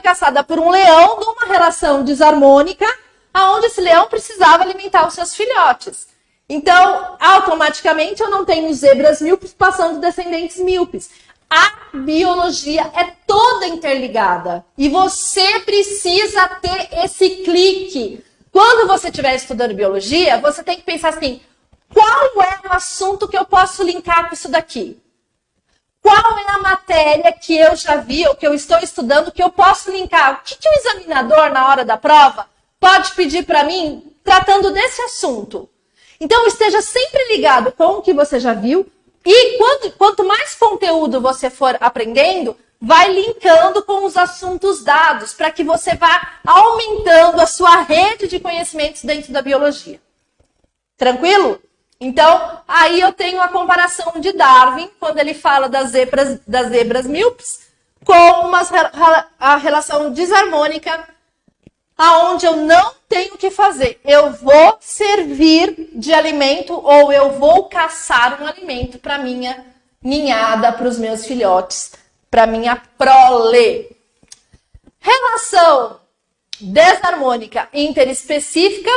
caçada por um leão numa relação desarmônica, onde esse leão precisava alimentar os seus filhotes. Então, automaticamente, eu não tenho zebras míopes passando descendentes míopes. A biologia é toda interligada. E você precisa ter esse clique. Quando você estiver estudando biologia, você tem que pensar assim, qual é o assunto que eu posso linkar com isso daqui? Qual é a matéria que eu já vi ou que eu estou estudando que eu posso linkar? O que o examinador, na hora da prova, pode pedir para mim tratando desse assunto? Então, esteja sempre ligado com o que você já viu e quanto mais conteúdo você for aprendendo, vai linkando com os assuntos dados para que você vá aumentando a sua rede de conhecimentos dentro da biologia. Tranquilo? Então, aí eu tenho a comparação de Darwin, quando ele fala das zebras míopes, com a relação desarmônica, aonde eu não tenho o que fazer. Eu vou servir de alimento ou eu vou caçar um alimento para minha ninhada, para os meus filhotes, para minha prole. Relação desarmônica interespecífica.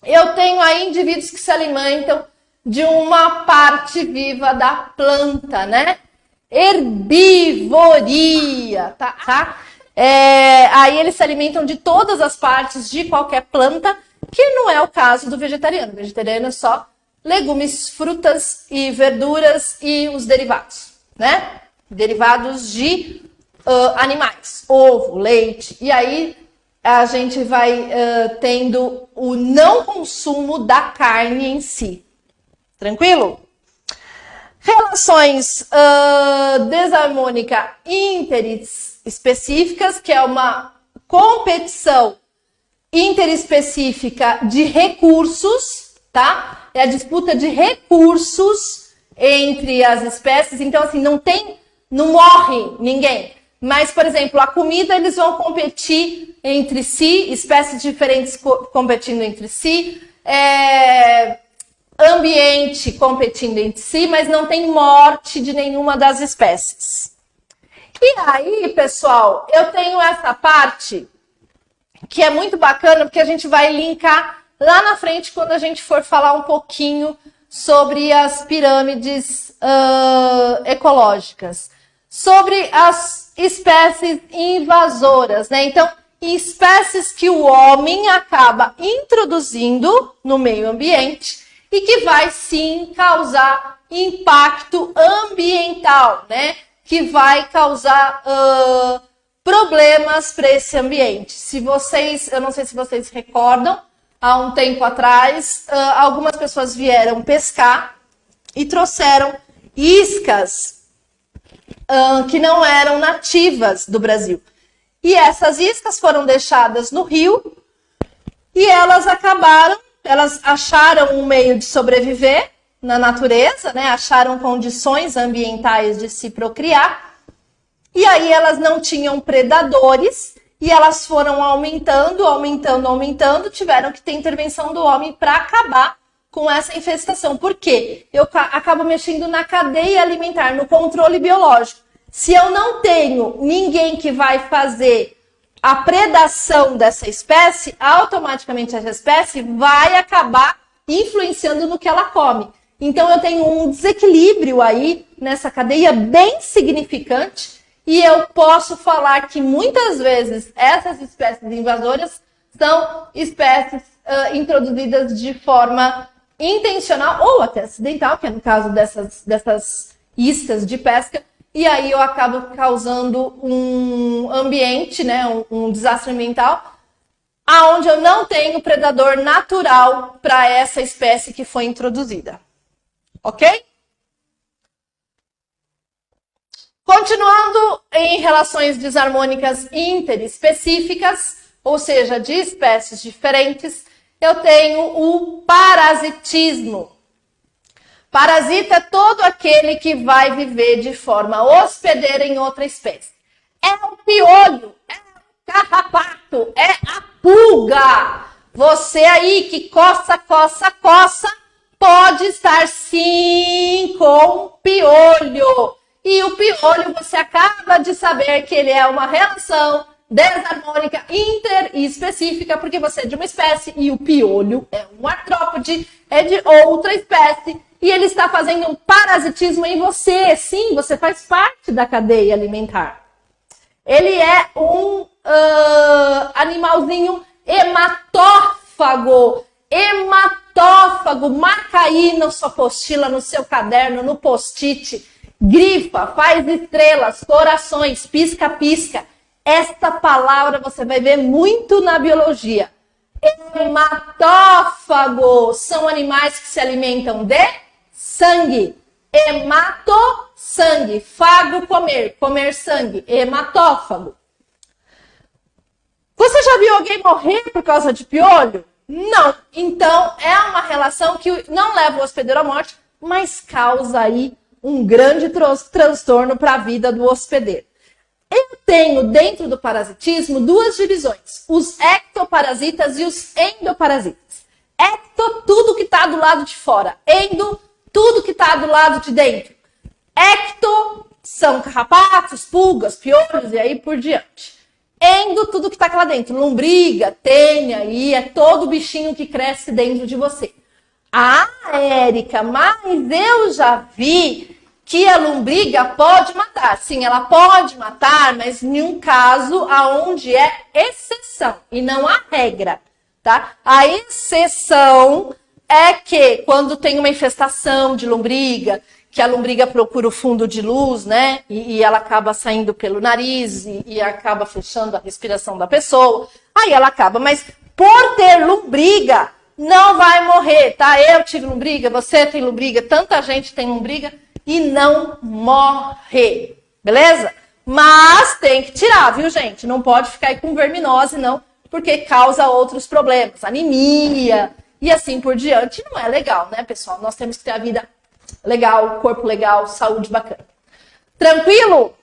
Eu tenho aí indivíduos que se alimentam de uma parte viva da planta, né? Herbivoria, tá? Aí eles se alimentam de todas as partes de qualquer planta, que não é o caso do vegetariano. O vegetariano é só legumes, frutas e verduras e os derivados, né? Derivados de animais, ovo, leite. E aí a gente vai tendo o não consumo da carne em si. Tranquilo? Relações desarmônica interespecíficas, que é uma competição interespecífica de recursos, tá? É a disputa de recursos entre as espécies. Então, assim, não morre ninguém. Mas, por exemplo, a comida, eles vão competir entre si, espécies diferentes competindo entre si, ambiente competindo entre si, mas não tem morte de nenhuma das espécies. E aí, pessoal, eu tenho essa parte que é muito bacana, porque a gente vai linkar lá na frente quando a gente for falar um pouquinho sobre as pirâmides ecológicas. Sobre as espécies invasoras, né? Então, espécies que o homem acaba introduzindo no meio ambiente e que vai sim causar impacto ambiental, né? Que vai causar problemas para esse ambiente. Eu não sei se vocês recordam, há um tempo atrás, algumas pessoas vieram pescar e trouxeram iscas que não eram nativas do Brasil. E essas iscas foram deixadas no rio e elas acharam um meio de sobreviver na natureza, né? Acharam condições ambientais de se procriar. E aí elas não tinham predadores e elas foram aumentando, tiveram que ter intervenção do homem para acabar com essa infestação. Por quê? Eu acabo mexendo na cadeia alimentar, no controle biológico. Se eu não tenho ninguém que vai fazer a predação dessa espécie, automaticamente essa espécie vai acabar influenciando no que ela come. Então eu tenho um desequilíbrio aí nessa cadeia bem significante e eu posso falar que muitas vezes essas espécies invasoras são espécies introduzidas de forma intencional ou até acidental, que é no caso dessas iscas de pesca, e aí eu acabo causando um ambiente, né, um desastre ambiental, aonde eu não tenho predador natural para essa espécie que foi introduzida. Ok? Continuando em relações desarmônicas interespecíficas, ou seja, de espécies diferentes, eu tenho o parasitismo. Parasita é todo aquele que vai viver de forma hospedeira em outra espécie. É o piolho, é o carrapato, é a pulga. Você aí que coça, pode estar sim com piolho. E o piolho, você acaba de saber que ele é uma relação desarmônica interespecífica, porque você é de uma espécie e o piolho é um artrópode, é de outra espécie, e ele está fazendo um parasitismo em você. Sim, você faz parte da cadeia alimentar. Ele é um animalzinho hematófago. Hematófago, marca aí na sua apostila, no seu caderno, no post-it. Grifa, faz estrelas, corações, pisca-pisca. Esta palavra você vai ver muito na biologia. Hematófago são animais que se alimentam de sangue. Hemato, sangue. Fago, comer. Comer sangue. Hematófago. Você já viu alguém morrer por causa de piolho? Não. Então, é uma relação que não leva o hospedeiro à morte, mas causa aí um grande transtorno para a vida do hospedeiro. Eu tenho dentro do parasitismo duas divisões, os ectoparasitas e os endoparasitas. Ecto, tudo que está do lado de fora. Endo, tudo que está do lado de dentro. Ecto são carrapatos, pulgas, piolhos e aí por diante. Endo, tudo que está aqui lá dentro. Lombriga, tênia, e é todo bichinho que cresce dentro de você. Ah, Érica, mas eu já vi que a lombriga pode matar. Sim, ela pode matar, mas em um caso aonde é exceção e não a regra, tá? A exceção é que quando tem uma infestação de lombriga, que a lombriga procura o fundo de luz, né? E ela acaba saindo pelo nariz e acaba fechando a respiração da pessoa. Aí ela acaba, mas por ter lombriga, não vai morrer, tá? Eu tive lombriga, você tem lombriga, tanta gente tem lombriga e não morre, beleza? Mas tem que tirar, viu, gente? Não pode ficar aí com verminose, não, porque causa outros problemas, anemia e assim por diante. Não é legal, né, pessoal? Nós temos que ter a vida legal, corpo legal, saúde bacana. Tranquilo?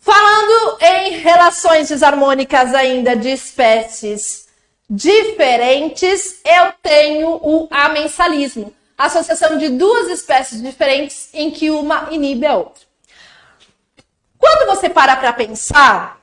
Falando em relações desarmônicas ainda de espécies diferentes, eu tenho o amensalismo. Associação de duas espécies diferentes em que uma inibe a outra. Quando você para pensar,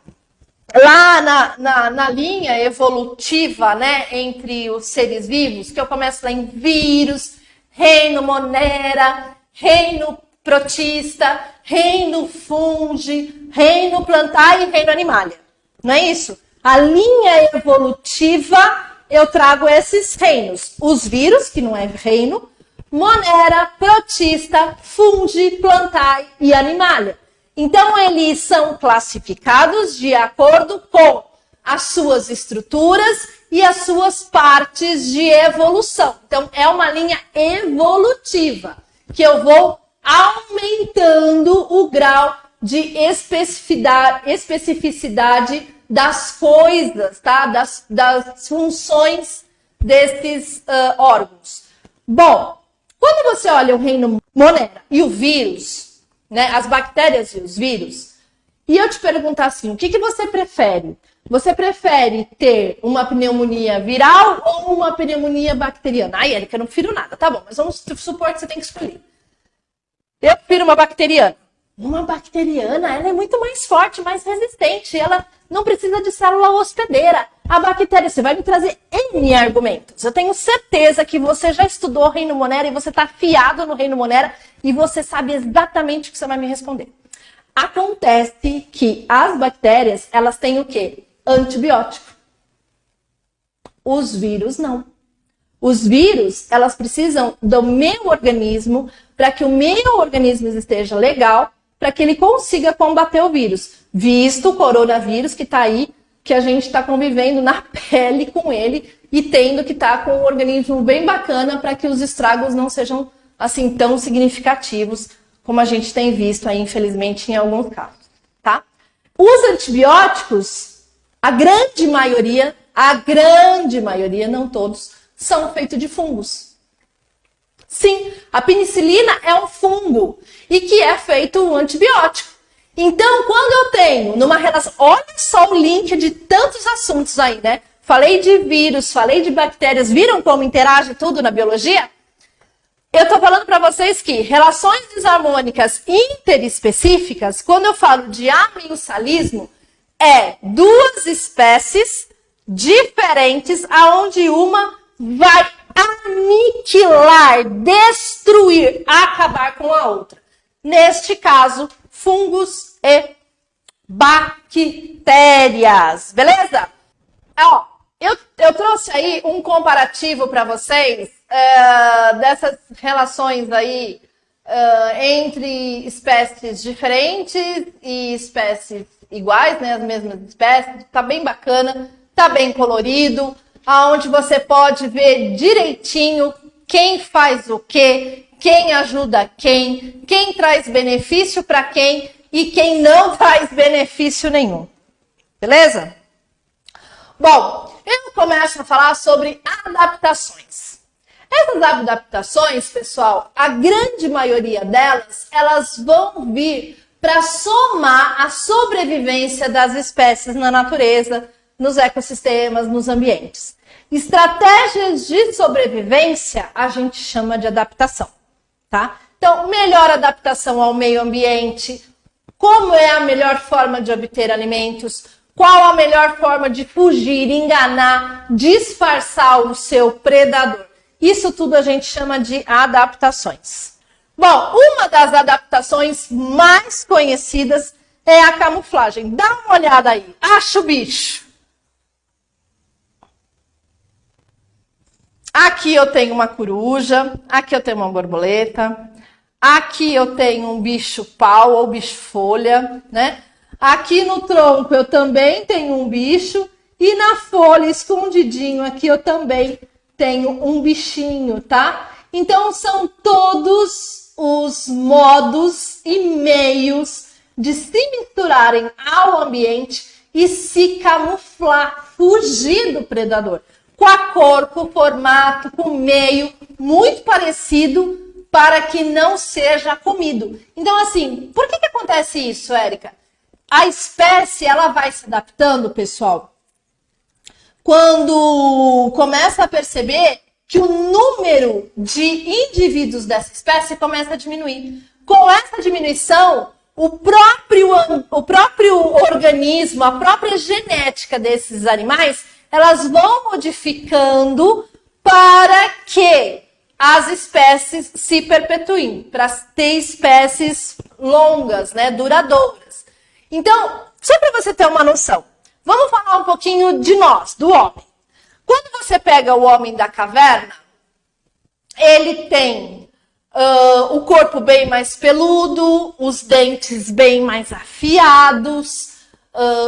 lá na linha evolutiva, né, entre os seres vivos, que eu começo lá em vírus, reino monera, reino protista, reino fungi, reino plantar e reino animalia. Não é isso? A linha evolutiva, eu trago esses reinos. Os vírus, que não é reino, monera, protista, fungi, plantae e animalia. Então, eles são classificados de acordo com as suas estruturas e as suas partes de evolução. Então, é uma linha evolutiva, que eu vou aumentando o grau de especificidade das coisas, tá? Das funções desses órgãos. Bom, quando você olha o reino monera e o vírus, né, as bactérias e os vírus, e eu te perguntar assim, o que você prefere? Você prefere ter uma pneumonia viral ou uma pneumonia bacteriana? Ai, Érica, eu não prefiro nada. Tá bom, mas vamos supor que você tem que escolher. Eu prefiro uma bacteriana. Uma bacteriana, ela é muito mais forte, mais resistente. Ela não precisa de célula hospedeira. A bactéria, você vai me trazer N argumentos. Eu tenho certeza que você já estudou o reino monera e você está afiado no reino monera e você sabe exatamente o que você vai me responder. Acontece que as bactérias, elas têm o quê? Antibiótico. Os vírus não. Os vírus, elas precisam do meu organismo para que o meu organismo esteja legal, para que ele consiga combater o vírus. Visto o coronavírus que está aí, que a gente está convivendo na pele com ele e tendo que estar com um organismo bem bacana para que os estragos não sejam assim tão significativos como a gente tem visto aí, infelizmente, em alguns casos, tá? Os antibióticos, a grande maioria, não todos, são feitos de fungos. Sim, a penicilina é um fungo e que é feito um antibiótico. Então, quando eu tenho numa relação... Olha só o link de tantos assuntos aí, né? Falei de vírus, falei de bactérias. Viram como interage tudo na biologia? Eu tô falando para vocês que relações desarmônicas interespecíficas, quando eu falo de amençalismo, é duas espécies diferentes, aonde uma vai aniquilar, destruir, acabar com a outra. Neste caso, fungos e bactérias. Beleza? Ó, eu trouxe aí um comparativo para vocês dessas relações aí entre espécies diferentes e espécies iguais, né? As mesmas espécies. Tá bem bacana, tá bem colorido, aonde você pode ver direitinho quem faz o quê, quem ajuda quem traz benefício para quem e quem não traz benefício nenhum. Beleza? Bom, eu começo a falar sobre adaptações. Essas adaptações, pessoal, a grande maioria delas, elas vão vir para somar a sobrevivência das espécies na natureza, nos ecossistemas, nos ambientes. Estratégias de sobrevivência a gente chama de adaptação, tá? Então, melhor adaptação ao meio ambiente, como é a melhor forma de obter alimentos, qual a melhor forma de fugir, enganar, disfarçar o seu predador. Isso tudo a gente chama de adaptações. Bom, uma das adaptações mais conhecidas é a camuflagem. Dá uma olhada aí. Acha o bicho. Aqui eu tenho uma coruja, aqui eu tenho uma borboleta, aqui eu tenho um bicho-pau ou bicho-folha, né? Aqui no tronco eu também tenho um bicho e na folha, escondidinho aqui, eu também tenho um bichinho, tá? Então, são todos os modos e meios de se misturarem ao ambiente e se camuflar, fugir do predador. Com a cor, com o formato, com o meio, muito parecido para que não seja comido. Então, assim, por que acontece isso, Érica? A espécie, ela vai se adaptando, pessoal, quando começa a perceber que o número de indivíduos dessa espécie começa a diminuir. Com essa diminuição, o próprio organismo, a própria genética desses animais, elas vão modificando para que as espécies se perpetuem, para ter espécies longas, né, duradouras. Então, só para você ter uma noção, vamos falar um pouquinho de nós, do homem. Quando você pega o homem da caverna, ele tem o corpo bem mais peludo, os dentes bem mais afiados,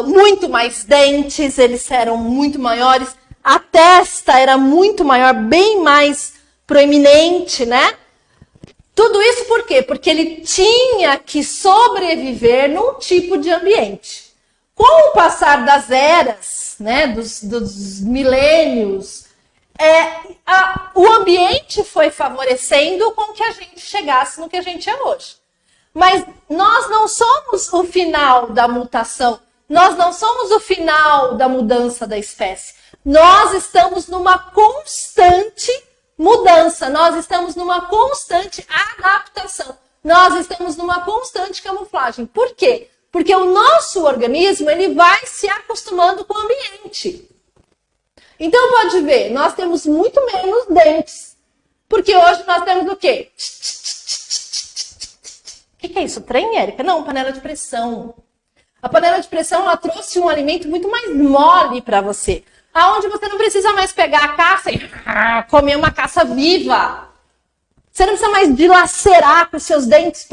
muito mais dentes, eles eram muito maiores, a testa era muito maior, bem mais proeminente, né? Tudo isso por quê? Porque ele tinha que sobreviver num tipo de ambiente. Com o passar das eras, né, dos milênios, o ambiente foi favorecendo com que a gente chegasse no que a gente é hoje. Mas nós não somos o final da mutação, nós não somos o final da mudança da espécie. Nós estamos numa constante mudança, nós estamos numa constante adaptação, nós estamos numa constante camuflagem. Por quê? Porque o nosso organismo, ele vai se acostumando com o ambiente. Então, pode ver, nós temos muito menos dentes. Porque hoje nós temos o quê? O que é isso? Trem, Érica? Não, panela de pressão. A panela de pressão, ela trouxe um alimento muito mais mole para você. Aonde você não precisa mais pegar a caça e comer uma caça viva. Você não precisa mais dilacerar com seus dentes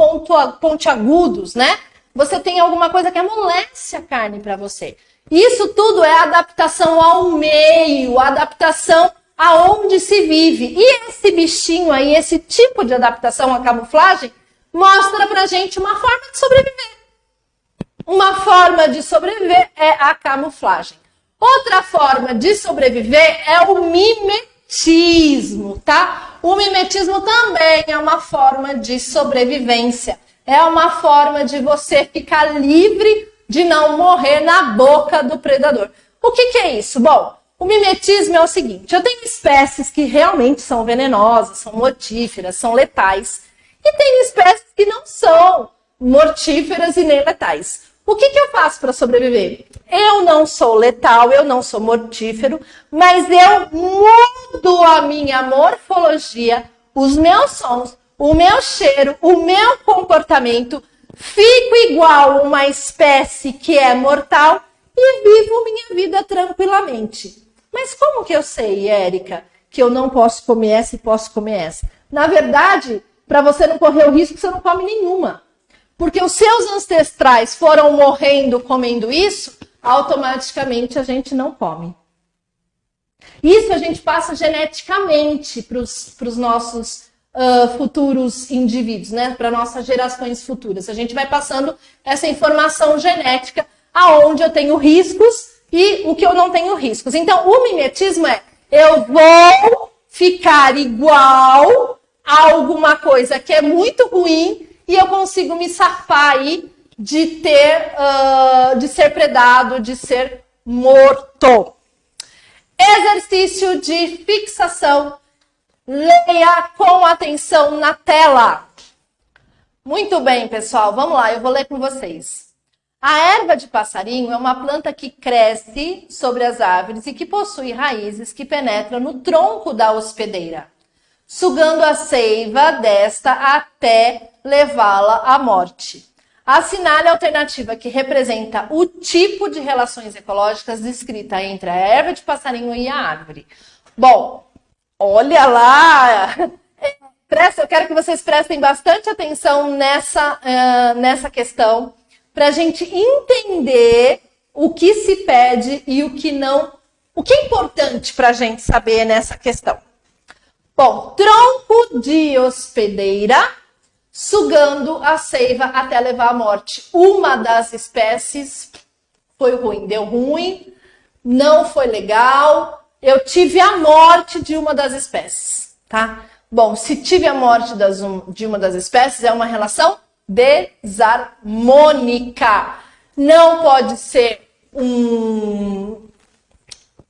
pontiagudos, né? Você tem alguma coisa que amolece a carne para você. Isso tudo é adaptação ao meio, adaptação aonde se vive. E esse bichinho aí, esse tipo de adaptação à camuflagem, mostra pra gente uma forma de sobreviver. Uma forma de sobreviver é a camuflagem. Outra forma de sobreviver é o mimetismo, tá? O mimetismo também é uma forma de sobrevivência. É uma forma de você ficar livre de não morrer na boca do predador. O que é isso? Bom, o mimetismo é o seguinte, eu tenho espécies que realmente são venenosas, são mortíferas, são letais. E tem espécies que não são mortíferas e nem letais. O que eu faço para sobreviver? Eu não sou letal, eu não sou mortífero, mas eu mudo a minha morfologia, os meus sons, o meu cheiro, o meu comportamento, fico igual uma espécie que é mortal e vivo minha vida tranquilamente. Mas como que eu sei, Érica, que eu não posso comer essa e posso comer essa? Na verdade, para você não correr o risco, você não come nenhuma. Porque os seus ancestrais foram morrendo comendo isso, automaticamente a gente não come. Isso a gente passa geneticamente para os nossos futuros indivíduos, né? Para nossas gerações futuras. A gente vai passando essa informação genética aonde eu tenho riscos e o que eu não tenho riscos. Então, o mimetismo é, eu vou ficar igual a alguma coisa que é muito ruim e eu consigo me safar aí de ser predado, de ser morto. Exercício de fixação. Leia com atenção na tela. Muito bem, pessoal. Vamos lá, eu vou ler com vocês. A erva de passarinho é uma planta que cresce sobre as árvores e que possui raízes que penetram no tronco da hospedeira, sugando a seiva desta até levá-la à morte. Assinale a alternativa que representa o tipo de relações ecológicas descrita entre a erva de passarinho e a árvore. Bom, olha lá! Eu quero que vocês prestem bastante atenção nessa questão, para a gente entender o que se pede e o que não. O que é importante para a gente saber nessa questão? Bom, tronco de hospedeira, sugando a seiva até levar à morte. Uma das espécies foi ruim, deu ruim, não foi legal. Eu tive a morte de uma das espécies, tá? Bom, se tive a morte de uma das espécies, é uma relação desarmônica. Não pode ser um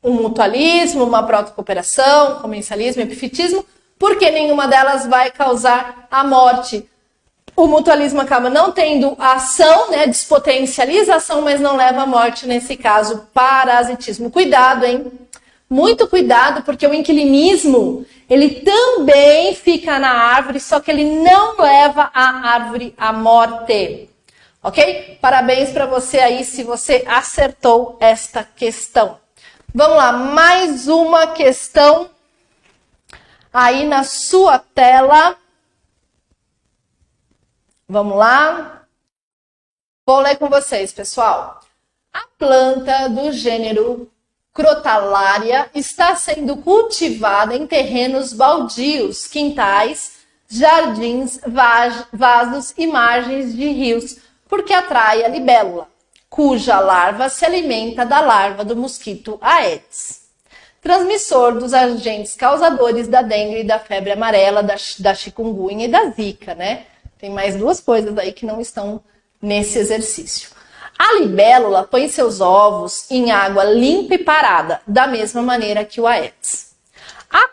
mutualismo, uma protocooperação, comencialismo, epifitismo, porque nenhuma delas vai causar a morte. O mutualismo acaba não tendo ação, né, despotencialização, mas não leva à morte, nesse caso, parasitismo. Cuidado, hein? Muito cuidado, porque o inquilinismo, ele também fica na árvore, só que ele não leva a árvore à morte. Ok? Parabéns para você aí, se você acertou esta questão. Vamos lá, mais uma questão aí na sua tela. Vamos lá. Vou ler com vocês, pessoal. A planta do gênero Crotalária está sendo cultivada em terrenos baldios, quintais, jardins, vasos e margens de rios, porque atrai a libélula, cuja larva se alimenta da larva do mosquito Aedes, transmissor dos agentes causadores da dengue e da febre amarela, da chikungunya e da zika, né? Tem mais duas coisas aí que não estão nesse exercício. A libélula põe seus ovos em água limpa e parada, da mesma maneira que o Aedes. A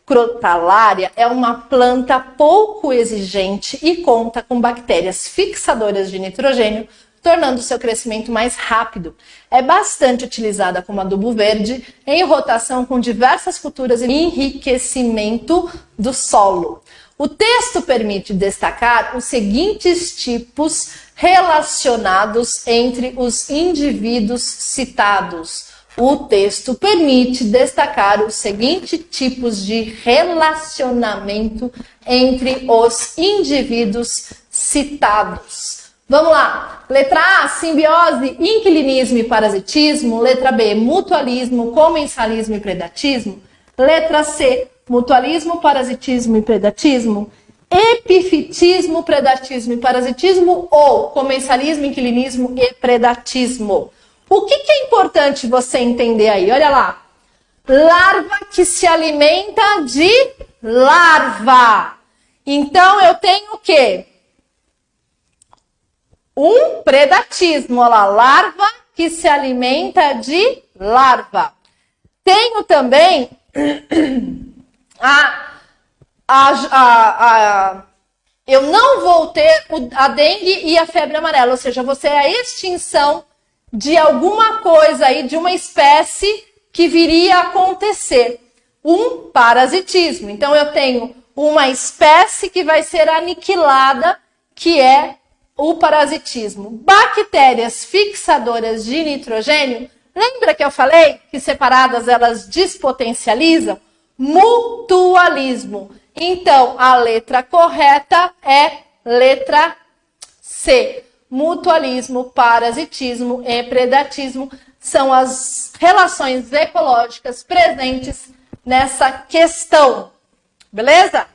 crotalária é uma planta pouco exigente e conta com bactérias fixadoras de nitrogênio, tornando seu crescimento mais rápido. É bastante utilizada como adubo verde, em rotação com diversas culturas e enriquecimento do solo. O texto permite destacar os seguintes tipos relacionados entre os indivíduos citados. O texto permite destacar os seguintes tipos de relacionamento entre os indivíduos citados. Vamos lá. Letra A, simbiose, inquilinismo e parasitismo. Letra B, mutualismo, comencialismo e predatismo. Letra C, mutualismo, parasitismo e predatismo. Epifitismo, predatismo e parasitismo ou comencialismo, inquilinismo e predatismo. O que é importante você entender aí? Olha lá. Larva que se alimenta de larva. Então, eu tenho o quê? Um predatismo. Olha lá, larva que se alimenta de larva. Tenho também eu não vou ter a dengue e a febre amarela, ou seja, você é a extinção de alguma coisa aí, de uma espécie que viria a acontecer. Um parasitismo. Então, eu tenho uma espécie que vai ser aniquilada, que é o parasitismo. Bactérias fixadoras de nitrogênio, lembra que eu falei que separadas elas despotencializam? Mutualismo. Então, a letra correta é letra C. Mutualismo, parasitismo e predatismo são as relações ecológicas presentes nessa questão. Beleza?